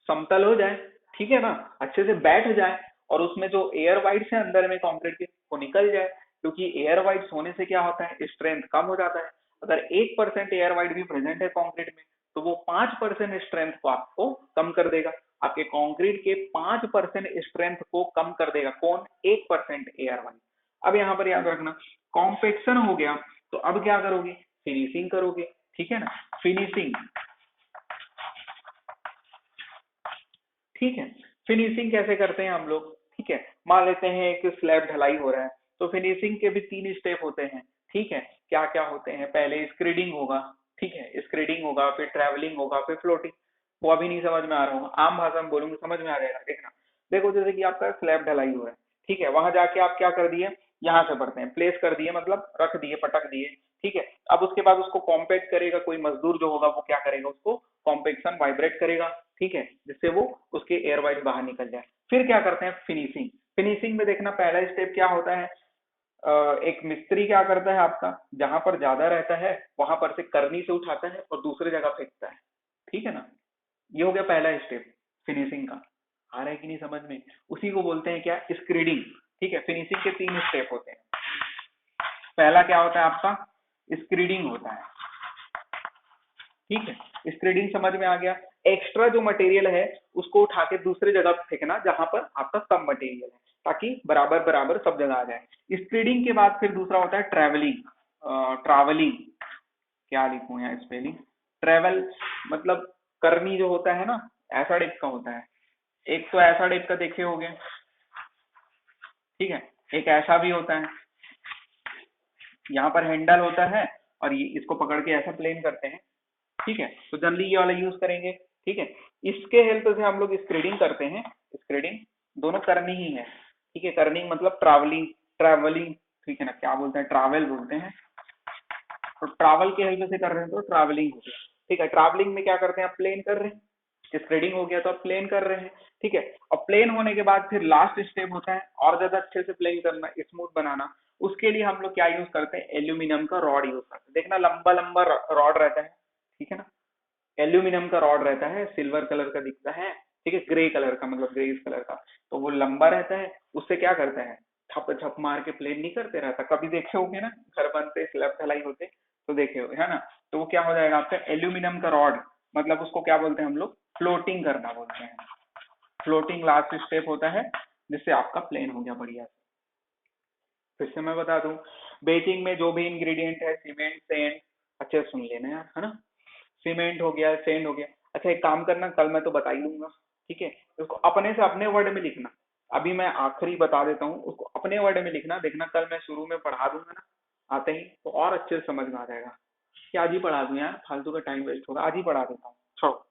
समतल हो जाए, ठीक है ना, अच्छे से बैठ जाए, और उसमें जो एयर वाइड्स है अंदर में कंक्रीट के वो निकल जाए। क्योंकि एयर वाइड्स होने से क्या होता है, स्ट्रेंथ कम हो जाता है। अगर 1% एयर वाइड भी प्रेजेंट है कंक्रीट में तो वो 5% स्ट्रेंथ को आपको कम कर देगा, आपके कंक्रीट के 5% स्ट्रेंथ को कम कर देगा, कौन, 1% एयर वाइड। अब यहाँ पर याद रखना, कॉम्पेक्शन हो गया, तो अब क्या करोगे, फिनिशिंग करोगे, ठीक है ना, फिनिशिंग, ठीक है। फिनिशिंग कैसे करते हैं हम लोग, ठीक है। मान लेते हैं एक स्लैब ढलाई हो रहा है, तो फिनिशिंग के भी 3 स्टेप होते हैं, ठीक है। क्या क्या होते हैं, पहले स्क्रीडिंग होगा, ठीक है, स्क्रीडिंग होगा, फिर ट्रैवलिंग होगा, फिर फ्लोटिंग। वो अभी नहीं समझ में आ रहा होगा, आम भाषा में बोलूंगा समझ में आ जाएगा, देखना। देखो जैसे कि आपका स्लैब ढलाई हो रहा है, ठीक है, वहां जाके आप क्या कर दिए, यहाँ से पढ़ते हैं, प्लेस कर दिए मतलब रख दिए, पटक दिए, ठीक है। अब उसके बाद उसको कॉम्पैक्ट करेगा कोई मजदूर जो होगा, वो क्या करेगा, उसको कॉम्पेक्शन वाइब्रेट करेगा, ठीक है, जिससे वो उसके एयर वाइज बाहर निकल जाए। फिर क्या करते हैं, फिनिशिंग। फिनिशिंग में देखना पहला स्टेप क्या होता है, एक मिस्त्री क्या करता है आपका, जहां पर ज्यादा रहता है वहां पर से करनी से उठाता है और दूसरी जगह फेंकता है, ठीक है ना। ये हो गया पहला स्टेप फिनिशिंग का। आ रहा है कि नहीं समझ में, उसी को बोलते हैं क्या, स्क्रीडिंग, ठीक है। फिनिशिंग के 3 स्टेप होते हैं। पहला क्या होता है आपका, स्क्रीडिंग होता है, ठीक है। स्क्रीडिंग समझ में आ गया। एक्स्ट्रा जो मटेरियल है उसको उठा के दूसरी जगह फेंकना जहां पर आपका कम मटेरियल है, ताकि बराबर बराबर सब जगह आ जाए। स्क्रीडिंग के बाद फिर दूसरा होता है ट्रैवलिंग। ट्रैवलिंग, क्या लिखूं यहाँ स्पेलिंग, ट्रेवल मतलब करनी जो होता है ना, ऐसा टाइप का होता है। एक तो ऐसा टाइप का देखे होगे, ठीक है, एक ऐसा भी होता है, यहाँ पर हैंडल होता है और ये इसको पकड़ के ऐसा प्लेन करते हैं, ठीक है। तो जनरली ये वाला यूज करेंगे, ठीक है। इसके हेल्प से हम लोग स्क्रीडिंग करते हैं। स्क्रीडिंग दोनों करनी ही है, ठीक है। करनी मतलब ट्रैवलिंग, ट्रैवलिंग, ठीक है ना, क्या बोलते हैं, ट्रैवल बोलते हैं। तो ट्रैवल के हेल्प से कर रहे हैं तो ट्रैवलिंग हो गया, ठीक है। ट्रैवलिंग में क्या करते हैं, आप प्लेन कर रहे हैं, स्क्रीडिंग हो गया तो आप प्लेन कर रहे हैं, ठीक है। और प्लेन होने के बाद फिर लास्ट स्टेप होता है और ज्यादा अच्छे से प्लेन करना, स्मूथ बनाना। उसके लिए हम लोग क्या यूज करते हैं, एल्यूमिनियम का रॉड यूज करते हैं। देखना लंबा लंबा रॉड रहता है, ठीक है ना, एल्यूमिनियम का रॉड रहता है, सिल्वर कलर का दिखता है, ठीक है, ग्रे कलर का मतलब ग्रेस कलर का। तो वो लंबा रहता है, उससे क्या करता है, छप छप मार के प्लेन नहीं करते रहता, कभी देखे होंगे ना, घर बनते स्लैब ढलाई होते तो देखे होंगे, है ना। तो वो क्या हो जाएगा आपका एल्यूमिनियम का रॉड, मतलब उसको क्या बोलते हैं हम लोग, फ्लोटिंग करना बोलते हैं। फ्लोटिंग लास्ट स्टेप होता है, जिससे आपका प्लेन हो गया बढ़िया से। फिर से मैं बता दूं, बेकिंग में जो भी इंग्रेडिएंट है, सीमेंट, सेंड, अच्छे से सुन लेना यार, है ना। सीमेंट हो गया, सेंड हो गया। अच्छा एक काम करना, कल मैं तो बता ही दूंगा, ठीक है। उसको अपने से अपने वर्ड में लिखना, अभी मैं आखिरी बता देता हूँ, उसको अपने वर्ड में लिखना, देखना कल मैं शुरू में पढ़ा दूंगा ना आते ही, तो और अच्छे से समझ में आ जाएगा। कि आज ही पढ़ा दूं यार, फालतू का टाइम वेस्ट होगा, आज ही पढ़ा देता हूँ, छोड़ो।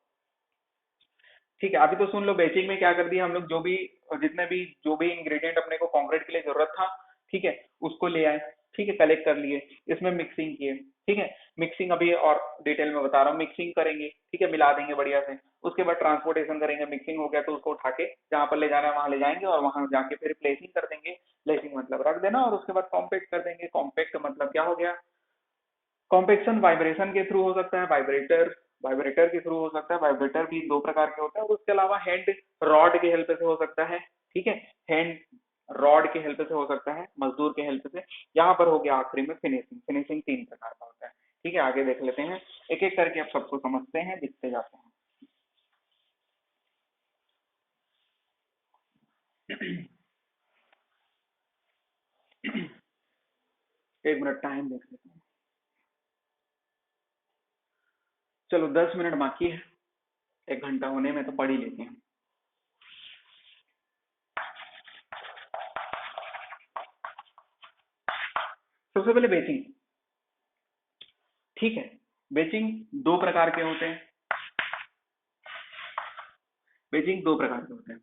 ठीक है, अभी तो सुन लो, बेसिक में क्या कर दिया हम लोग, जो भी जितने भी जो भी इंग्रेडिएंट अपने को कंक्रीट के लिए जरूरत था, ठीक है, उसको ले आए, ठीक है, कलेक्ट कर लिए, इसमें मिक्सिंग किए, ठीक है। मिक्सिंग अभी और डिटेल में बता रहा हूँ, मिक्सिंग करेंगे, ठीक है, मिला देंगे बढ़िया से। उसके बाद ट्रांसपोर्टेशन करेंगे, मिक्सिंग हो गया तो उसको उठा के जहाँ पर ले जाना है वहां ले जाएंगे और वहां जाके फिर प्लेसिंग कर देंगे। प्लेसिंग मतलब रख देना, और उसके बाद कॉम्पैक्ट कर देंगे। कॉम्पैक्ट मतलब क्या हो गया, कॉम्पेक्शन वाइब्रेशन के थ्रू हो सकता है, वाइब्रेटर वाइब्रेटर के थ्रू हो सकता है, वाइब्रेटर भी दो प्रकार के होते हैं, और उसके अलावा हैंड रॉड के हेल्प से हो सकता है, ठीक है, हैंड रॉड के हेल्प से हो सकता है, मजदूर के हेल्प से। यहाँ पर हो गया आखिरी में फिनिशिंग। फिनिशिंग तीन प्रकार का होता है, ठीक है। आगे देख लेते हैं, एक एक करके आप सबको समझते हैं, दिखते जाते हैं। एक मिनट टाइम देख लेते हैं। चलो 10 मिनट बाकी है, 1 घंटा होने में, तो पढ़ ही लेते हैं। सबसे पहले बेचिंग, ठीक है। बेचिंग दो प्रकार के होते हैं, बेचिंग दो प्रकार के होते हैं।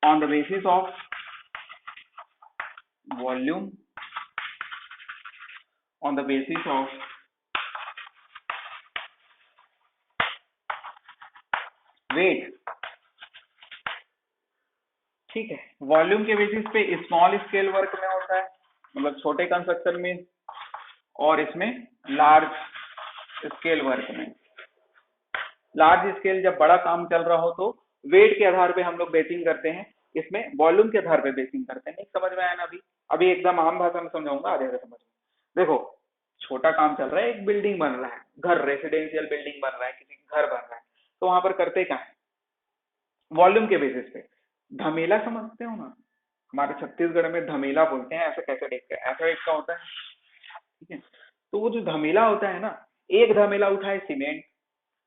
On the basis of volume, on the basis of weight, ठीक है। वॉल्यूम के बेसिस पे स्मॉल स्केल वर्क में होता है, मतलब छोटे कंस्ट्रक्शन में, और इसमें लार्ज स्केल वर्क में। लार्ज स्केल जब बड़ा काम चल रहा हो तो वेट के आधार पे हम लोग बेचिंग करते हैं, इसमें वॉल्यूम के आधार पे बेचिंग करते हैं। नहीं समझ में आया ना? अभी अभी एकदम आम भाषा में समझाऊंगा, आधे आधे समझ में। देखो, छोटा काम चल रहा है, एक बिल्डिंग बन रहा है, घर, रेसिडेंशियल बिल्डिंग बन रहा है, किसी का घर बन रहा है, तो वहां पर करते क्या है, वॉल्यूम के बेसिस पे। धमेला समझते हो ना? हमारे छत्तीसगढ़ में धमेला बोलते हैं, ऐसा कैसे देखते हैं, ऐसा एक का होता है, ठीक है। तो वो जो धमेला होता है ना, एक धमेला उठाए सीमेंट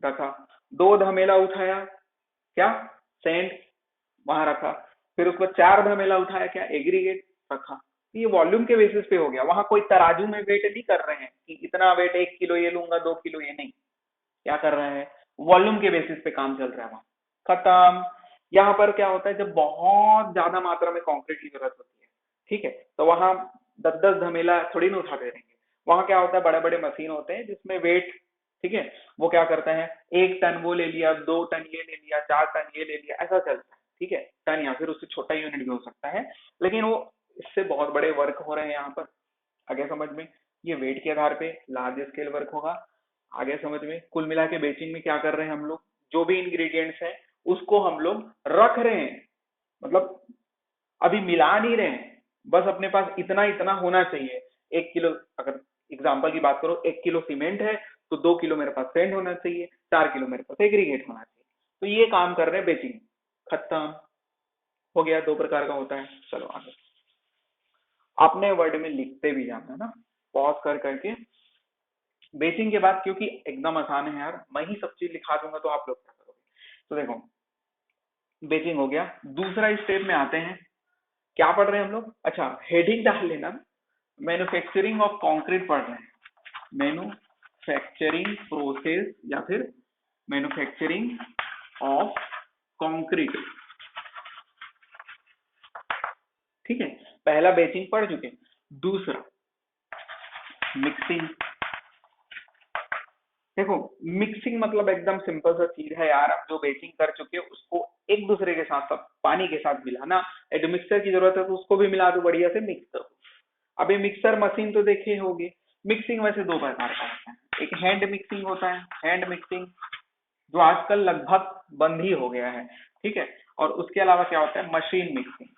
रखा, दो धमेला उठाया क्या, सैंड वहां रखा, फिर उसको चार धमेला उठाया क्या, एग्रीगेट रखा। तो ये वॉल्यूम के बेसिस पे हो गया। वहां कोई तराजू में वेट नहीं कर रहे हैं कि इतना वेट 1 किलो ये लूंगा, 2 किलो ये नहीं। क्या कर रहे हैं, वॉल्यूम के बेसिस पे काम चल रहा है, वहां खत्म। यहाँ पर क्या होता है, जब बहुत ज्यादा मात्रा में कंक्रीट की जरूरत होती है, ठीक है, तो वहां 10-10 धमेला थोड़ी ना उठा दे देंगे। वहां क्या होता है, बड़े बड़े मशीन होते हैं जिसमें वेट, ठीक है, वो क्या करता है, 1 टन वो ले लिया, 2 टन ये ले लिया, 4 टन ये ले लिया, ऐसा चलता है, ठीक है। टन या फिर उससे छोटा यूनिट भी हो सकता है, लेकिन वो इससे बहुत बड़े वर्क हो रहे हैं यहाँ पर। आगे समझ में, ये वेट के आधार पे लार्ज स्केल वर्क होगा। आगे समझ में, कुल मिला के बेचिंग में क्या कर रहे हैं हम लोग, जो भी इंग्रेडिएंट्स हैं उसको हम लोग रख रहे हैं, मतलब अभी मिला नहीं रहे हैं, बस अपने पास इतना इतना होना चाहिए। 1 किलो, अगर एग्जाम्पल की बात करो, 1 किलो सीमेंट है तो 2 किलो मेरे पास सेंड होना चाहिए, 4 किलो मेरे पास एग्रीगेट होना चाहिए। तो ये काम कर रहे हैं बेचिंग। खत्म हो गया, दो प्रकार का होता है। चलो आगे, अपने वर्ड में लिखते भी जाना है ना, पॉज कर करके। बेचिंग के बाद, क्योंकि एकदम आसान है यार, मैं ही सब चीज लिखा दूंगा तो आप लोग क्या करोगे। तो देखो, बेचिंग हो गया। दूसरा स्टेप में आते हैं, क्या पढ़ रहे हैं हम लोग, अच्छा हेडिंग डाल लेना, मैन्युफैक्चरिंग ऑफ कंक्रीट पढ़ रहे हैं। मैन्युफैक्चरिंग प्रोसेस या फिर मैन्युफैक्चरिंग ऑफ कंक्रीट, ठीक है। पहला बेचिंग पढ़ चुके, दूसरा मिक्सिंग। देखो, मिक्सिंग मतलब एकदम सिंपल सा चीज है यार, अब जो बेचिंग कर चुके हो उसको एक दूसरे के साथ, सब पानी के साथ मिलाना। एड मिक्सर की जरूरत है तो उसको भी मिला दो, बढ़िया से मिक्स करो। अभी मिक्सर मशीन तो देखे होगे। मिक्सिंग वैसे दो प्रकार का होता है, एक हैंड मिक्सिंग होता है, हैंड मिक्सिंग जो आजकल लगभग बंद ही हो गया है, ठीक है। और उसके अलावा क्या होता है, मशीन मिक्सिंग।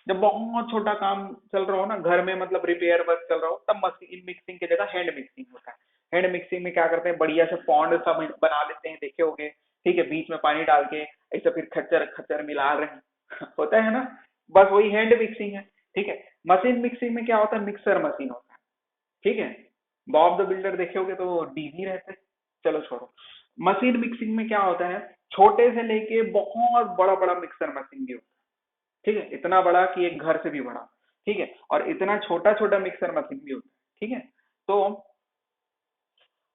जब बहुत छोटा काम चल रहा हो ना घर में, मतलब रिपेयर वर्क चल रहा हो, तब मशीन मिक्सिंग की जगह हैंड मिक्सिंग होता है। हैंड मिक्सिंग में क्या करते हैं, बढ़िया से पॉन्ड सा बना लेते हैं, देखे होंगे, ठीक है, बीच में पानी डाल के ऐसे फिर खच्चर खच्चर मिला रहे हैं होता है ना, बस वही हैंड मिक्सिंग है, ठीक है। मशीन मिक्सिंग में क्या होता है, मिक्सर मशीन होता है, ठीक है। बॉब द बिल्डर देखे होगे तो डीजी रहते हैं। चलो छोड़ो, मशीन मिक्सिंग में क्या होता है, छोटे से लेके बहुत बड़ा बड़ा मिक्सर मशीन भी होता है, ठीक है, इतना बड़ा कि एक घर से भी बड़ा, ठीक है, और इतना छोटा छोटा मिक्सर मशीन भी होता है, ठीक है। तो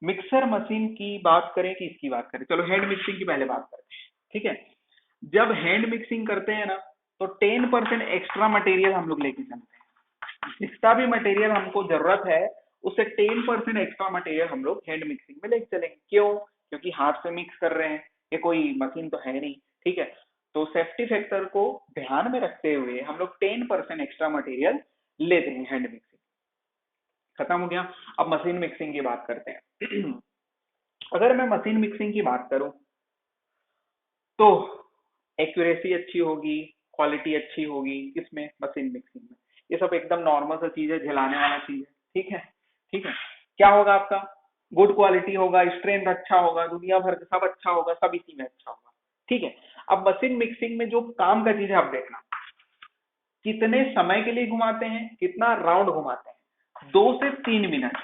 मिक्सर मशीन की बात करें कि इसकी बात करें, चलो हैंड मिक्सिंग की पहले बात करते हैं, ठीक है। जब हैंड मिक्सिंग करते हैं ना, तो 10% एक्स्ट्रा मटेरियल हम लोग लेके चलते हैं। जितना भी मटेरियल हमको जरूरत है, उससे 10% एक्स्ट्रा मटेरियल हम लोग हैंड मिक्सिंग में लेके चलेंगे। क्यों? क्योंकि हाथ से मिक्स कर रहे हैं, ये कोई मशीन तो है नहीं, ठीक है। तो सेफ्टी फैक्टर को ध्यान में रखते हुए हम लोग 10% एक्स्ट्रा मटेरियल लेते हैं हैंड मिक्सिंग। खत्म हो गया। अब मशीन मिक्सिंग की बात करते हैं। अगर मैं मशीन मिक्सिंग की बात करूं तो एक्यूरेसी अच्छी होगी, क्वालिटी अच्छी होगी, किसमें? मशीन मिक्सिंग में। ये सब एकदम नॉर्मल सा चीज है, झेलाने वाला चीज है, ठीक है। ठीक है, क्या होगा आपका? गुड क्वालिटी होगा, स्ट्रेंथ अच्छा होगा, दुनिया भर का सब अच्छा होगा, सब इसी में अच्छा होगा, ठीक है। अब मशीन मिक्सिंग में जो काम का चीज है आप देखना, कितने समय के लिए घुमाते हैं, कितना राउंड घुमाते हैं, 2 से 3 मिनट,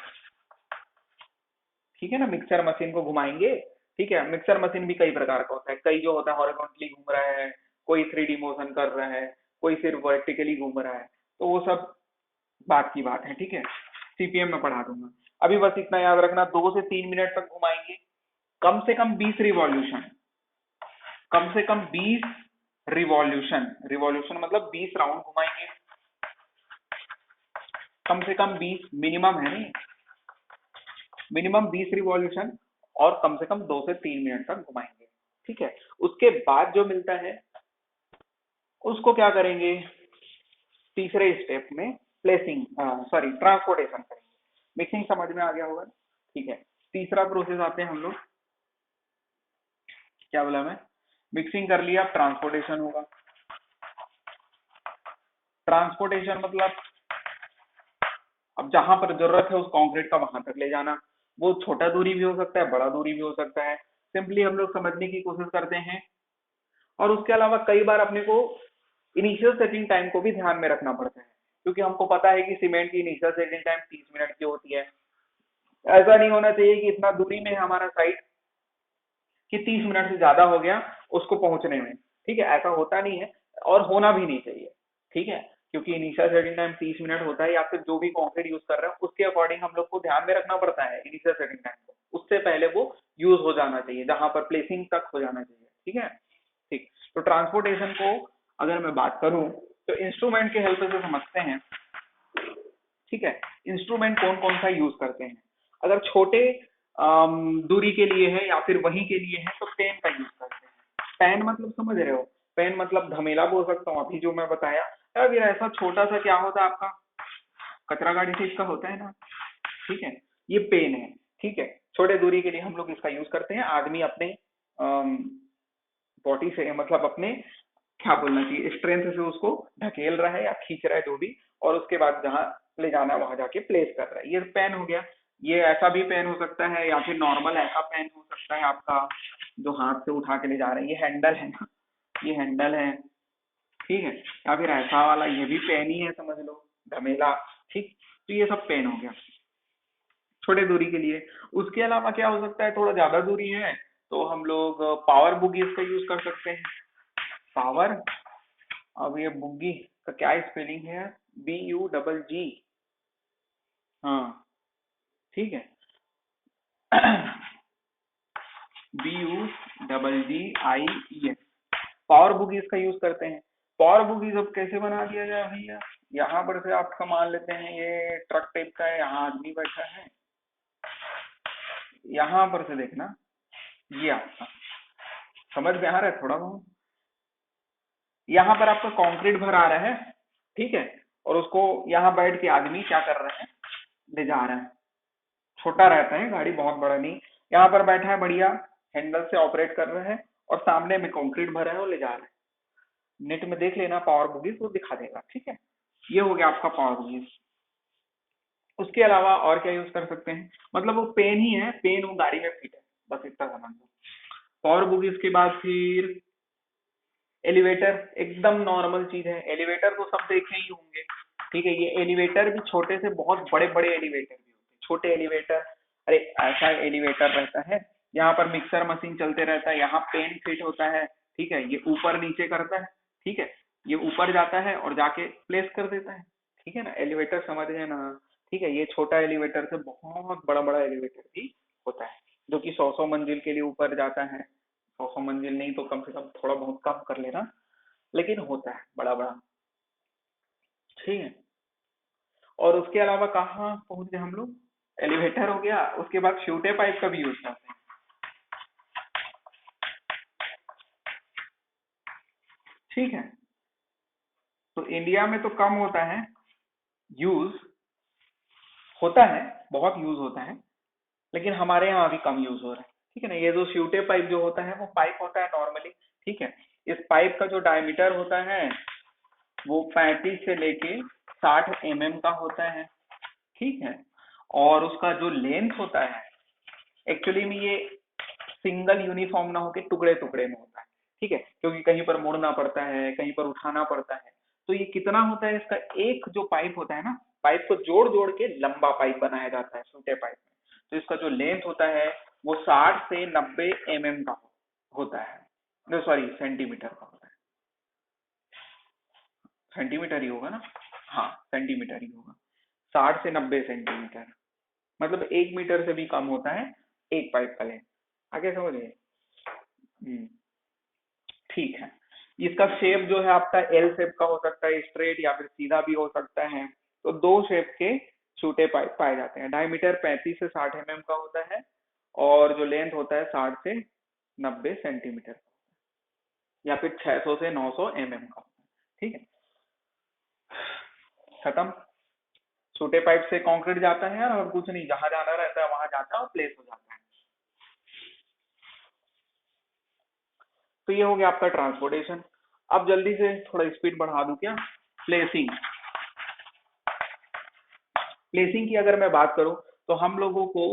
ठीक है ना। मिक्सर मशीन को घुमाएंगे, ठीक है। मिक्सर मशीन भी कई प्रकार का होता है, कई जो होता है हॉरिजॉन्टली घूम रहा है, कोई 3D मोशन कर रहा है, कोई सिर्फ वर्टिकली घूम रहा है, तो वो सब बात की बात है, ठीक है। सीपीएम में पढ़ा दूंगा। अभी बस इतना याद रखना, 2 से 3 मिनट तक घुमाएंगे, कम से कम 20 रिवॉल्यूशन, कम से कम 20 रिवॉल्यूशन, रिवॉल्यूशन मतलब 20 राउंड घुमाएंगे, कम से कम 20, मिनिमम है नहीं, मिनिमम 20 रिवॉल्यूशन, और कम से कम 2 से 3 मिनट तक घुमाएंगे, ठीक है। उसके बाद जो मिलता है उसको क्या करेंगे, तीसरे स्टेप में प्लेसिंग, सॉरी ट्रांसपोर्टेशन करेंगे। मिक्सिंग समझ में आ गया होगा, ठीक है। तीसरा प्रोसेस आते हैं हम लोग, क्या बोला मैं, मिक्सिंग कर लिया, ट्रांसपोर्टेशन होगा। ट्रांसपोर्टेशन मतलब अब जहां पर जरूरत है उस कंक्रीट का वहां तक ले जाना, वो छोटा दूरी भी हो सकता है, बड़ा दूरी भी हो सकता है, सिंपली हम लोग समझने की कोशिश करते हैं। और उसके अलावा कई बार अपने को इनिशियल सेटिंग टाइम को भी ध्यान में रखना पड़ता है, क्योंकि हमको पता है कि सीमेंट की इनिशियल सेटिंग टाइम 30 मिनट की होती है। ऐसा नहीं होना चाहिए कि इतना दूरी में है हमारा साइट कि 30 मिनट से ज्यादा हो गया उसको पहुंचने में, ठीक है, ऐसा होता नहीं है, और होना भी नहीं चाहिए, ठीक है। क्योंकि इनिशियल सेटिंग टाइम 30 मिनट होता है, या फिर जो भी कंक्रीट यूज कर रहे हैं उसके अकॉर्डिंग हम लोग को ध्यान में रखना पड़ता है इनिशियल सेटिंग टाइम को, उससे पहले वो यूज हो जाना चाहिए, जहां पर प्लेसिंग तक हो जाना चाहिए, ठीक है। ठीक, तो ट्रांसपोर्टेशन को अगर मैं बात करूं तो इंस्ट्रूमेंट के हेल्प से समझते हैं, ठीक है। इंस्ट्रूमेंट कौन कौन सा यूज करते हैं? अगर छोटे दूरी के लिए है या फिर वही के लिए है तो पेन का यूज करते हैं। पेन मतलब समझ रहे हो, पेन मतलब धमेला बोल सकता हूँ अभी जो मैं बताया। या फिर ऐसा छोटा सा क्या होता है आपका, कचरा गाड़ी से इसका होता है ना, ठीक है, ये पेन है, ठीक है। छोटे दूरी के लिए हम लोग इसका यूज करते हैं। आदमी अपने बॉडी से, मतलब अपने क्या बोलना चाहिए, स्ट्रेंथ से उसको ढकेल रहा है या खींच रहा है जो भी, और उसके बाद जहां ले जाना है वहां जाके प्लेस कर रहा है, ये पेन हो गया। ये ऐसा भी पेन हो सकता है, या फिर नॉर्मल ऐसा पेन हो सकता है आपका जो हाथ से उठा के ले जा रहे हैं, ये हैंडल है ना, ये हैंडल है, ठीक है। या फिर ऐसा वाला ये भी पेन ही है समझ लो, धमेला, ठीक। तो ये सब पेन हो गया छोटे दूरी के लिए। उसके अलावा क्या हो सकता है, थोड़ा ज्यादा दूरी है तो हम लोग पावर बुगीज का यूज कर सकते हैं। पावर, अब ये बुग्गी का क्या स्पेलिंग है, BUGG, हाँ, ठीक है। BUGGIES, पावर बुगीज का यूज करते हैं। पावर बुगीज अब कैसे बना दिया जाए भैया, यहाँ पर से आपका मान लेते हैं ये ट्रक टाइप का है, यहाँ आदमी बैठा है, यहाँ पर से देखना, ये आपका समझ में आ रहा है थोड़ा बहुत, यहाँ पर आपका कंक्रीट भर आ रहा है, ठीक है, और उसको यहाँ बैठ के आदमी क्या कर रहे हैं, ले जा रहे हैं। छोटा रहता है गाड़ी, बहुत बड़ा नहीं, यहाँ पर बैठा है बढ़िया, हैंडल से ऑपरेट कर रहा है, और सामने में कंक्रीट भरा है और ले जा रहा है। नेट में देख लेना पावर बुगीज, वो दिखा देगा, ठीक है। ये हो गया आपका पावर बुगीज। उसके अलावा और क्या यूज कर सकते हैं, मतलब वो पेन ही है, पेन वो गाड़ी में फिट है, बस इतना समझ लो। पावर बुगीज के बाद फिर एलिवेटर, एकदम नॉर्मल चीज है, एलिवेटर तो सब देखे ही होंगे, ठीक है। ये एलिवेटर भी छोटे से बहुत बड़े बड़े एलिवेटर भी होते हैं, छोटे एलिवेटर, अरे ऐसा एलिवेटर रहता है, यहाँ पर मिक्सर मशीन चलते रहता है, यहाँ पेन फिट होता है, ठीक है, ये ऊपर नीचे करता है, ठीक है, ये ऊपर जाता है और जाके प्लेस कर देता है, ठीक है ना, एलिवेटर समझ गए ना। ठीक है, ये छोटा एलिवेटर से बहुत बड़ा बड़ा एलिवेटर भी होता है, जो कि 100 100 मंजिल के लिए ऊपर जाता है। 100 100 मंजिल नहीं तो कम से कम थोड़ा बहुत कम कर लेना, लेकिन होता है बड़ा बड़ा, ठीक है। और उसके अलावा कहाँ पहुंच गए हम लोग, एलिवेटर हो गया, उसके बाद फ्यूटे पाइप का भी यूज करते हैं, ठीक है। तो इंडिया में तो कम होता है यूज, होता है, बहुत यूज होता है, लेकिन हमारे यहाँ अभी कम यूज हो रहा है। ठीक है ना। ये जो स्यूटे पाइप जो होता है वो पाइप होता है नॉर्मली। ठीक है। इस पाइप का जो डायमीटर होता है वो 35 से लेके 60 का होता है। ठीक है। और उसका जो लेंथ होता है, एक्चुअली में ये सिंगल यूनिफॉर्म ना होके टुकड़े टुकड़े में होता है। ठीक है, क्योंकि कहीं पर मोड़ना पड़ता है, कहीं पर उठाना पड़ता है। तो ये कितना होता है, इसका एक जो पाइप होता है ना, पाइप को जोड़ जोड़ के लंबा पाइप बनाया जाता है छोटे पाइप में। तो इसका जो लेंथ होता है वो 60 से 90 का होता है। no, सॉरी, सेंटीमीटर का होता है। सेंटीमीटर ही होगा ना। हाँ, सेंटीमीटर ही होगा। 60 से 90 सेंटीमीटर, मतलब 1 मीटर से भी कम होता है एक पाइप का लेंथ। आगे समझ गए। हम्म, ठीक है। इसका शेप जो है आपका एल शेप का हो सकता है, स्ट्रेट या फिर सीधा भी हो सकता है। तो दो शेप के छोटे पाइप पाए जाते हैं। डायमीटर 35 से 60 का होता है, और जो लेंथ होता है 60 से 90 सेंटीमीटर, या फिर 600 से 900 का होता है। ठीक है, खत्म। छोटे पाइप से कंक्रीट जाता है यार, और कुछ नहीं, जहां जाना रहता है वहां जाता है और प्लेस हो जाता है। तो ये हो गया आपका ट्रांसपोर्टेशन। अब जल्दी से थोड़ा स्पीड बढ़ा दूं क्या। प्लेसिंग। प्लेसिंग की अगर मैं बात करूं, तो हम लोगों को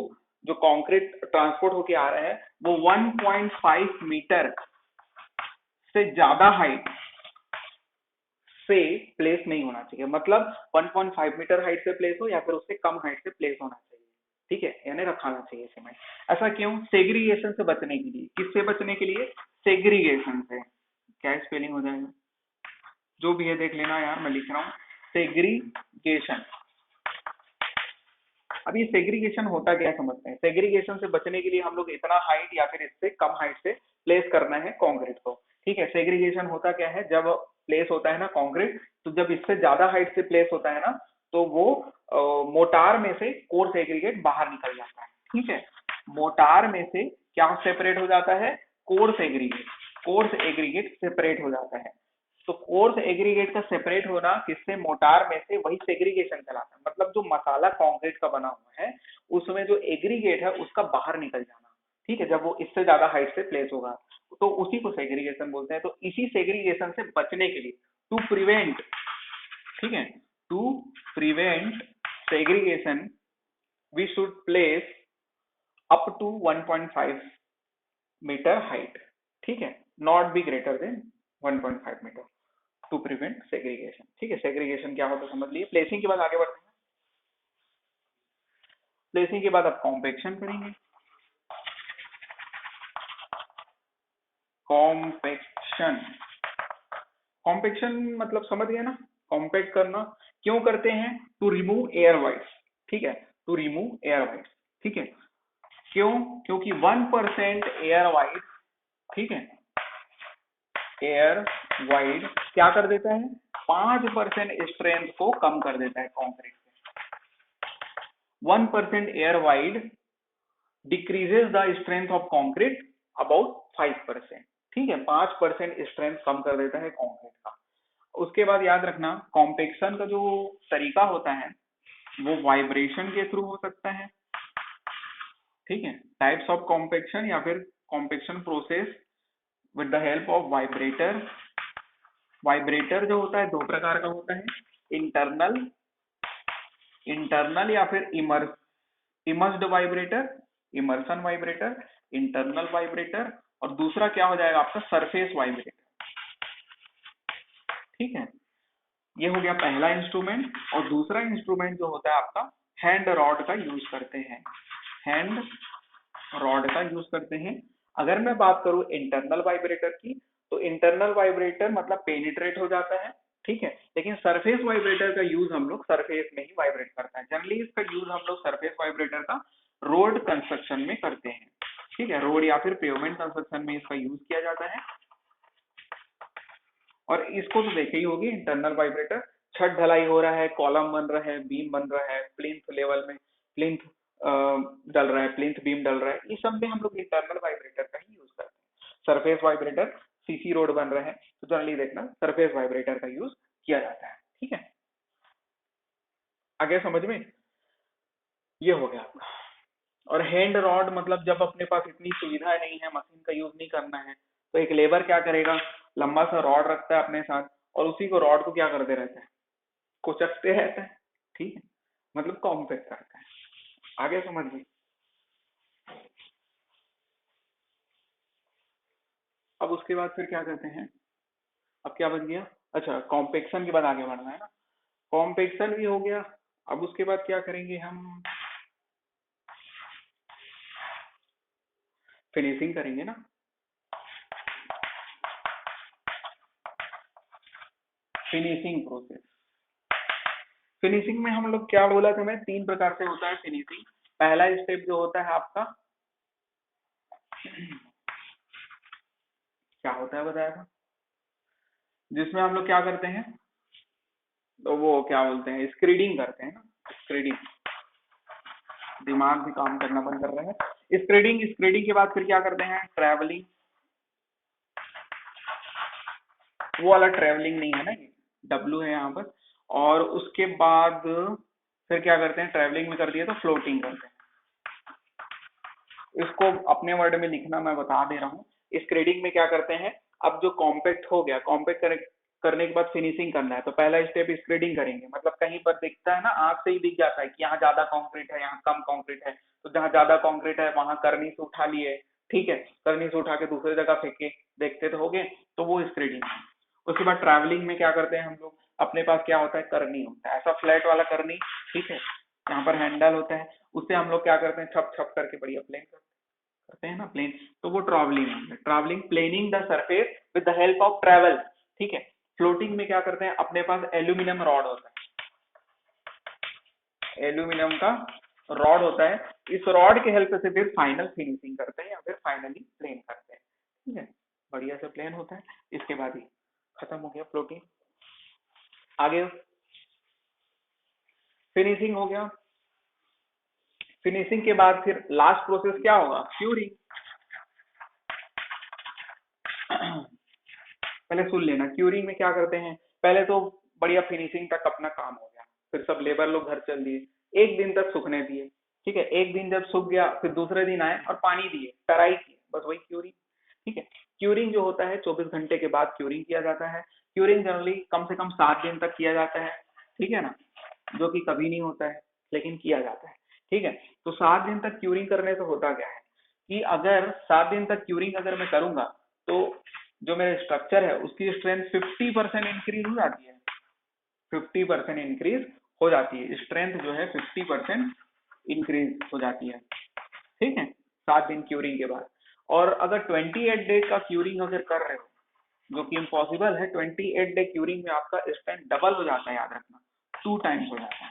जो कंक्रीट ट्रांसपोर्ट होके आ रहा है वो 1.5 मीटर से ज्यादा हाइट से प्लेस नहीं होना चाहिए। मतलब 1.5 मीटर हाइट से प्लेस हो या फिर उससे कम हाइट से प्लेस होना चाहिए। ठीक है, यानी रखाना चाहिए सीमेंट। ऐसा क्यों? सेग्रीगेशन से बचने के लिए। किससे बचने के लिए? सेग्रीगेशन से। क्या स्पेलिंग हो जाएगा, जो भी है देख लेना यार, मैं लिख रहा हूँ। सेग्रीगेशन। अब ये सेग्रीगेशन होता क्या है समझते हैं। सेग्रीगेशन से बचने के लिए हम लोग इतना हाइट या फिर इससे कम हाइट से प्लेस करना है कंक्रीट को। ठीक है। सेग्रीगेशन होता क्या है, जब प्लेस होता है ना कंक्रीट, तो जब इससे ज्यादा हाइट से प्लेस होता है ना, तो वो मोटार में से कोर्स एग्रीगेट बाहर निकल जाता है। ठीक है। मोटार में से क्या सेपरेट हो जाता है? Coarse aggregate. Coarse aggregate separate हो जाता है। तो कोर्स एग्रीगेट का सेपरेट होना किससे? मोटार में से, वही सेग्रीगेशन कहलाता है। मतलब जो मसाला कंक्रीट का बना हुआ है उसमें जो एग्रीगेट है उसका बाहर निकल जाना। ठीक है, जब वो इससे ज्यादा हाइट से प्लेस होगा तो उसी को सेग्रीगेशन बोलते हैं। तो इसी सेग्रीगेशन से बचने के लिए, टू प्रिवेंट, ठीक है, to prevent segregation, we should place up to 1.5 metre height. ठीक है, not be greater than 1.5 metre, to prevent segregation. ठीक है, सेग्रीगेशन क्या होता है समझ लिए। प्लेसिंग के बाद आगे बढ़ते हैं। प्लेसिंग के बाद आप कॉम्पेक्शन करेंगे। कॉम्पेक्शन। कॉम्पेक्शन मतलब समझ गए ना, कॉम्पैक्ट करना। क्यों करते हैं? To remove air voids. ठीक है, टू रिमूव एयर वाइड्स। ठीक है। क्यों? क्योंकि 1% एयर वाइड, ठीक है, एयर वाइड क्या कर देता है? 5% स्ट्रेंथ को कम कर देता है कॉन्क्रीट से। 1% air wide decreases the strength of concrete about 5%। ठीक है, 5% स्ट्रेंथ कम कर देता है कॉन्क्रीट का। उसके बाद याद रखना, कॉम्पेक्शन का जो तरीका होता है वो वाइब्रेशन के थ्रू हो सकता है। ठीक है, टाइप्स ऑफ कॉम्पेक्शन या फिर compaction process with the help of vibrator. Vibrator जो होता है दो प्रकार का होता है, इंटरनल, इंटरनल या फिर immersed vibrator, immersion vibrator, internal vibrator, और दूसरा क्या हो जाएगा आपका? Surface vibrator. ठीक है, ये हो गया पहला इंस्ट्रूमेंट। और दूसरा इंस्ट्रूमेंट जो होता है आपका, हैंड रॉड का यूज करते हैं। हैंड रॉड का यूज करते हैं। अगर मैं बात करूं इंटरनल वाइब्रेटर की, तो इंटरनल वाइब्रेटर मतलब पेनिट्रेट हो जाता है। ठीक है, लेकिन सरफेस वाइब्रेटर का यूज हम लोग सरफेस में ही वाइब्रेट करता है। जनरली इसका यूज हम लोग सरफेस वाइब्रेटर का रोड कंस्ट्रक्शन में करते हैं। ठीक है, रोड या फिर पेवमेंट कंस्ट्रक्शन में इसका यूज किया जाता है। और इसको तो देखे ही होगी, इंटरनल वाइब्रेटर। छत ढलाई हो रहा है, कॉलम बन रहा है, बीम बन रहा है, प्लिंथ लेवल में प्लिंथ डल रहा है, प्लिंथ बीम डल रहा है, इस सब में हम लोग इंटरनल वाइब्रेटर का ही यूज करते हैं। सरफेस वाइब्रेटर, सीसी रोड बन रहे हैं तो जनरली देखना सरफेस वाइब्रेटर का यूज किया जाता है। ठीक है, आगे समझ में। ये हो गया आपका। और हैंड रॉड मतलब जब अपने पास इतनी सुविधा नहीं है, मशीन का यूज नहीं करना है, तो एक लेबर क्या करेगा, लंबा सा रॉड रखता है अपने साथ और उसी को रॉड को क्या करते रहता है, कुचकते रहता है। ठीक है, मतलब कॉम्पैक्ट करता है। आगे समझ गए। अब उसके बाद फिर क्या करते हैं, अब क्या बन गया, अच्छा कॉम्पेक्शन के बाद आगे बढ़ना है ना, कॉम्पेक्शन भी हो गया। अब उसके बाद क्या करेंगे हम, फिनिशिंग करेंगे ना। फिनिशिंग प्रोसेस, फिनिशिंग में हम लोग क्या बोला था, मैं 3 प्रकार से होता है फिनिशिंग। पहला स्टेप जो होता है आपका, क्या होता है बताया था, जिसमें हम लोग क्या करते हैं, तो वो क्या बोलते हैं, स्क्रीडिंग करते हैं ना, स्क्रीडिंग। दिमाग भी काम करना बंद कर रहे हैं। स्क्रीडिंग, स्क्रीडिंग के बाद फिर क्या करते हैं, ट्रैवलिंग। वो वाला ट्रैवलिंग नहीं है ना, ये डब्लू है यहाँ पर। और उसके बाद फिर क्या करते हैं, ट्रैवलिंग में कर दिया तो फ्लोटिंग करते हैं। इसको अपने वर्ड में लिखना मैं बता दे रहा हूँ। स्क्रीडिंग में क्या करते हैं, अब जो कॉम्पैक्ट हो गया, कॉम्पैक्ट करने के बाद फिनिशिंग करना है, तो पहला स्टेप स्क्रीडिंग करेंगे। मतलब कहीं पर दिखता है ना, आंख से ही दिख जाता है कि यहाँ ज्यादा कंक्रीट है, यहाँ कम कंक्रीट है, तो जहाँ ज्यादा कंक्रीट है वहां करनी से उठा लिए, ठीक है, करनी से उठा के दूसरी जगह फेंके, देखते तो होगे, तो वो स्क्रीडिंग है। उसके बाद ट्रैवलिंग में क्या करते हैं हम लोग, अपने पास क्या होता है, करनी होता है, ऐसा फ्लैट वाला करनी, ठीक है, यहाँ पर हैंडल होता है, उससे हम लोग क्या करते हैं, छप छप करके बढ़िया प्लेन करते हैं ना, प्लेन। तो वो ट्रैवलिंग है, travelling, planning the surface with the help of travel, ठीक है। फ्लोटिंग में क्या करते हैं, अपने पास एल्यूमिनियम रॉड होता है, एल्यूमिनियम का रॉड होता है, इस रॉड के हेल्प से फिर फाइनल फिनिशिंग करते हैं या फिर फाइनली प्लेन करते हैं, ठीक है। बढ़िया से प्लेन होता है, इसके बाद ही खत्म हो गया फ्लोटिंग। आगे फिनिशिंग हो गया। फिनिशिंग के बाद फिर लास्ट प्रोसेस क्या होगा, क्यूरिंग। पहले सुन लेना, क्यूरिंग में क्या करते हैं, पहले तो बढ़िया फिनिशिंग तक अपना काम हो गया, फिर सब लेबर लोग घर चल दिए, 1 दिन तक सूखने दिए, ठीक है। 1 दिन जब सूख गया, फिर दूसरे दिन आए और पानी दिए, टराई की, बस वही क्यूरिंग, ठीक है। क्यूरिंग जो होता है 24 घंटे के बाद क्यूरिंग किया जाता है। क्यूरिंग जनरली कम से कम 7 दिन तक किया जाता है, ठीक है ना, जो कि कभी नहीं होता है, लेकिन किया जाता है, ठीक है। तो 7 दिन तक क्यूरिंग करने से होता क्या है, कि अगर 7 दिन तक क्यूरिंग अगर मैं करूंगा, तो जो मेरा स्ट्रक्चर है उसकी स्ट्रेंथ 50% इंक्रीज हो जाती है, 50% इंक्रीज हो जाती है, स्ट्रेंथ जो है 50% इंक्रीज हो जाती है, ठीक है, 7 दिन क्यूरिंग के बाद। और अगर 28 डे का क्यूरिंग अगर कर रहे हो, जो कि इम्पॉसिबल है, 28 डे क्यूरिंग में आपका स्ट्रेंथ डबल हो जाता है, याद रखना, 2 टाइम्स हो जाता है।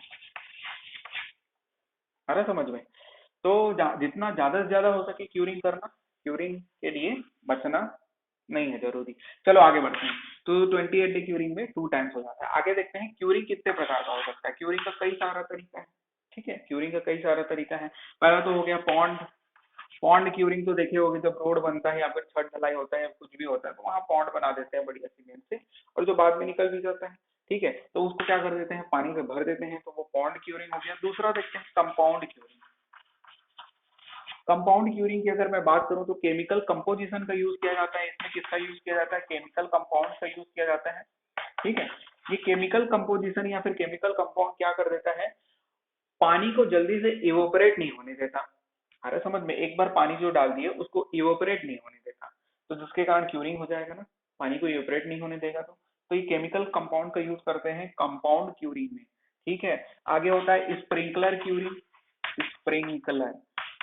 अरे समझ में। तो जितना ज्यादा से ज्यादा हो सके क्यूरिंग करना, क्यूरिंग के लिए बचना नहीं है जरूरी। चलो आगे बढ़ते हैं। तो 28 डे क्यूरिंग में 2 टाइम्स हो जाता है। आगे देखते हैं क्यूरिंग कितने प्रकार का हो सकता है। क्यूरिंग का कई सारा तरीका है, ठीक है, क्यूरिंग का कई सारा तरीका है। पहला तो हो गया पॉन्ड। पॉन्ड क्यूरिंग तो देखे होगे, जब रोड बनता है या फिर छत ढलाई होता है या कुछ भी होता है, तो वहाँ पॉन्ड बना देते हैं बढ़िया सीमेंट से, और जो बाद में निकल भी जाता है, ठीक है, तो उसको क्या कर देते हैं, पानी से भर देते हैं, तो वो पॉन्ड क्यूरिंग हो गया। दूसरा देखते हैं कंपाउंड क्यूरिंग। कंपाउंड क्यूरिंग की अगर मैं बात करूं, तो केमिकल कंपोजिशन का यूज किया जाता है। इसमें किसका यूज किया जाता है, केमिकल कंपाउंड का यूज किया जाता है, ठीक है। ये केमिकल कंपोजिशन या फिर केमिकल कंपाउंड क्या कर देता है, पानी को जल्दी से इवोपरेट नहीं होने देता। अरे समझ में, एक बार पानी जो डाल दिए उसको इवोपरेट नहीं होने देता, तो जिसके कारण क्यूरिंग हो जाएगा ना, पानी को इवोपरेट नहीं होने देगा। तो ये केमिकल कंपाउंड का यूज करते हैं कंपाउंड क्यूरिंग में, ठीक है। आगे होता है स्प्रिंकलर क्यूरिंग। स्प्रिंकलर,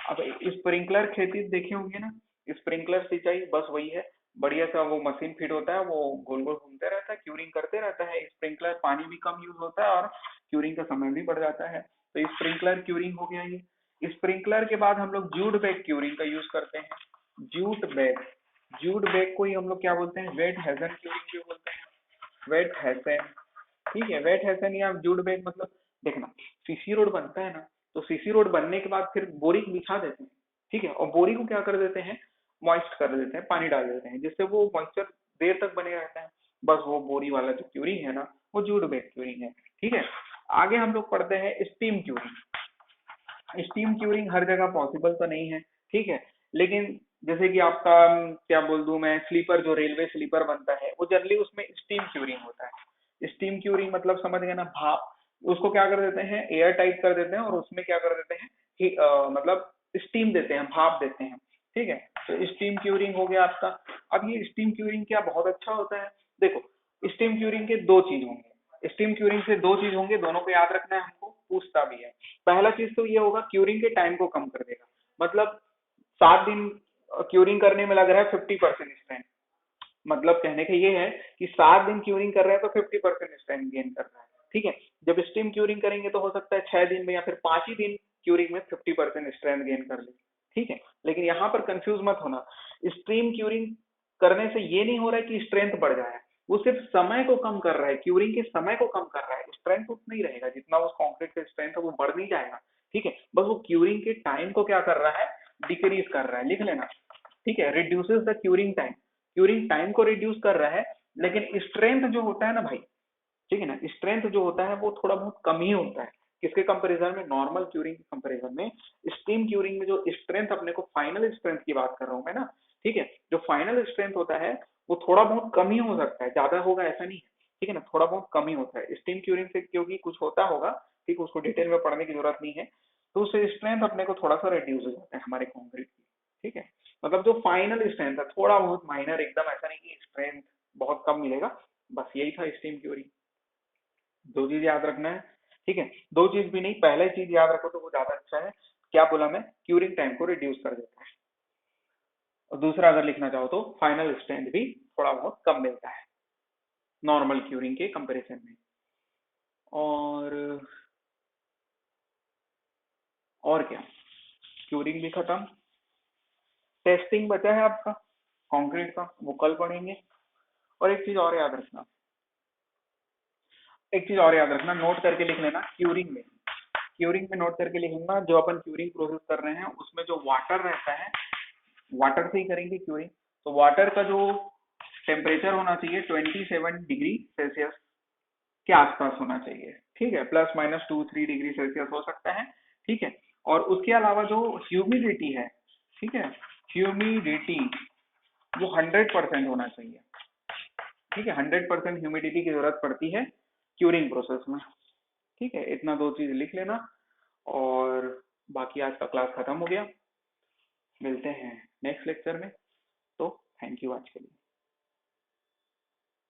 अब स्प्रिंकलर खेती देखे होंगे ना, स्प्रिंकलर सिंचाई बस वही है, बढ़िया सा वो मशीन फिट होता है, वो गोल गोल घूमते रहता है, क्यूरिंग करते रहता है। स्प्रिंकलर, पानी भी कम यूज होता है और क्यूरिंग का समय भी बढ़ जाता है। तो स्प्रिंकलर क्यूरिंग हो गया ये। स्प्रिंकलर के बाद हम लोग जूट बैग क्यूरिंग का यूज करते हैं। जूट बैग, जूट बैग को ही हम लोग क्या बोलते हैं, वेट हेजन क्यूरिंग भी बोलते हैं, वेट हेजन, ठीक है। वेट हेसन या जूट बैग मतलब, देखना, सीसी रोड बनता है ना, तो सीसी रोड बनने के बाद फिर बोरी बिछा देते हैं, ठीक है, और बोरी को क्या कर देते हैं, मॉइस्ट कर देते हैं, पानी डाल देते हैं, जिससे वो मॉइस्चर देर तक बने रहता है। बस वो बोरी वाला जो क्यूरिंग है ना, वो जूट बैग क्यूरिंग है, ठीक है। आगे हम लोग पढ़ते हैं स्टीम क्यूरिंग। स्टीम क्यूरिंग हर जगह पॉसिबल तो नहीं है, ठीक है, लेकिन जैसे कि आपका क्या बोल दूं मैं, स्लीपर जो रेलवे स्लीपर बनता है वो जनरली उसमें स्टीम क्यूरिंग होता है। स्टीम क्यूरिंग मतलब समझ गए ना, भाप, उसको क्या कर देते हैं, एयर टाइट कर देते हैं और उसमें क्या कर देते हैं कि मतलब स्टीम देते हैं, भाप देते हैं, ठीक है। तो स्टीम क्यूरिंग हो गया आपका। अब ये स्टीम क्यूरिंग क्या बहुत अच्छा होता है, देखो स्टीम क्यूरिंग के दो चीज होंगे, स्टीम क्यूरिंग से दो चीज होंगे, दोनों को याद रखना है हमको, पूछता भी है। पहला चीज तो ये होगा, क्यूरिंग के टाइम को कम कर देगा, मतलब 7 दिन क्यूरिंग करने में लग रहा है 50% स्ट्रेंथ, मतलब कहने का ये है कि 7 दिन क्यूरिंग कर रहे हैं तो 50% स्ट्रेंथ गेन कर रहा है, ठीक है। जब स्टीम क्यूरिंग करेंगे तो हो सकता है 6 दिन में या फिर 5 ही दिन क्यूरिंग में 50% स्ट्रेंथ गेन कर ले, ठीक है। लेकिन यहाँ पर कंफ्यूज मत होना, स्टीम क्यूरिंग करने से ये नहीं हो रहा है कि स्ट्रेंथ बढ़ जाए, वो सिर्फ समय को कम कर रहा है, क्यूरिंग के समय को कम कर रहा है, स्ट्रेंथ उतना ही रहेगा जितना उस कॉन्क्रीट का स्ट्रेंथ है, वो बढ़ नहीं जाएगा, ठीक है। बस वो क्यूरिंग के टाइम को क्या कर रहा है, डिक्रीज कर रहा है, लिख लेना, ठीक है। Reduces the curing time, curing time को रिड्यूस कर रहा है, लेकिन स्ट्रेंथ जो होता है ना भाई, ठीक है ना, स्ट्रेंथ जो होता है वो थोड़ा बहुत कम ही होता है, किसके कंपैरिजन में, नॉर्मल क्यूरिंग के कंपैरिजन में। स्टीम क्यूरिंग में जो स्ट्रेंथ, अपने को फाइनल स्ट्रेंथ की बात कर रहा हूं मैं ना, ठीक है, जो फाइनल स्ट्रेंथ होता है वो थोड़ा बहुत कम ही हो सकता है, ज्यादा होगा ऐसा नहीं है, ठीक है ना, थोड़ा बहुत कम ही होता है स्टीम क्यूरिंग से, क्योंकि कुछ होता होगा, ठीक है, उसको डिटेल में पढ़ने की जरूरत नहीं है, तो उससे स्ट्रेंथ अपने को थोड़ा सा रिड्यूस हो जाता है हमारे कॉन्क्रीट की, ठीक है। मतलब जो फाइनल स्ट्रेंथ है थोड़ा बहुत माइनर, एकदम ऐसा नहीं कि स्ट्रेंथ बहुत कम मिलेगा, बस यही था स्टीम क्यूरिंग। दो चीज याद रखना है, ठीक है, दो चीज भी नहीं, पहले चीज याद रखो तो वो ज्यादा अच्छा है। क्या बोला मैं, क्यूरिंग टाइम को रिड्यूस कर देता है, और दूसरा अगर लिखना चाहो तो फाइनल स्ट्रेंथ भी थोड़ा बहुत कम मिलता है नॉर्मल क्यूरिंग के कंपैरिजन में। और क्या, क्यूरिंग भी खत्म, टेस्टिंग बचा है आपका कंक्रीट का, वो कल पढ़ेंगे। और एक चीज और याद रखना, नोट करके लिख लेना, क्यूरिंग में नोट करके लिखूंगा, जो अपन क्यूरिंग प्रोसेस कर रहे हैं उसमें जो वाटर रहता है, वाटर से ही करेंगे क्यूरिंग, तो वाटर का जो टेम्परेचर होना चाहिए 27 डिग्री सेल्सियस के आसपास होना चाहिए, ठीक है, ±2-3 डिग्री सेल्सियस हो सकता है, ठीक है। और उसके अलावा जो ह्यूमिडिटी है, ठीक है, ह्यूमिडिटी वो 100% होना चाहिए, ठीक है, 100% ह्यूमिडिटी की जरूरत पड़ती है क्यूरिंग प्रोसेस में, ठीक है। इतना दो चीज लिख लेना, और बाकी आज का क्लास खत्म हो गया, मिलते हैं नेक्स्ट लेक्चर में, तो थैंक यू आज के लिए।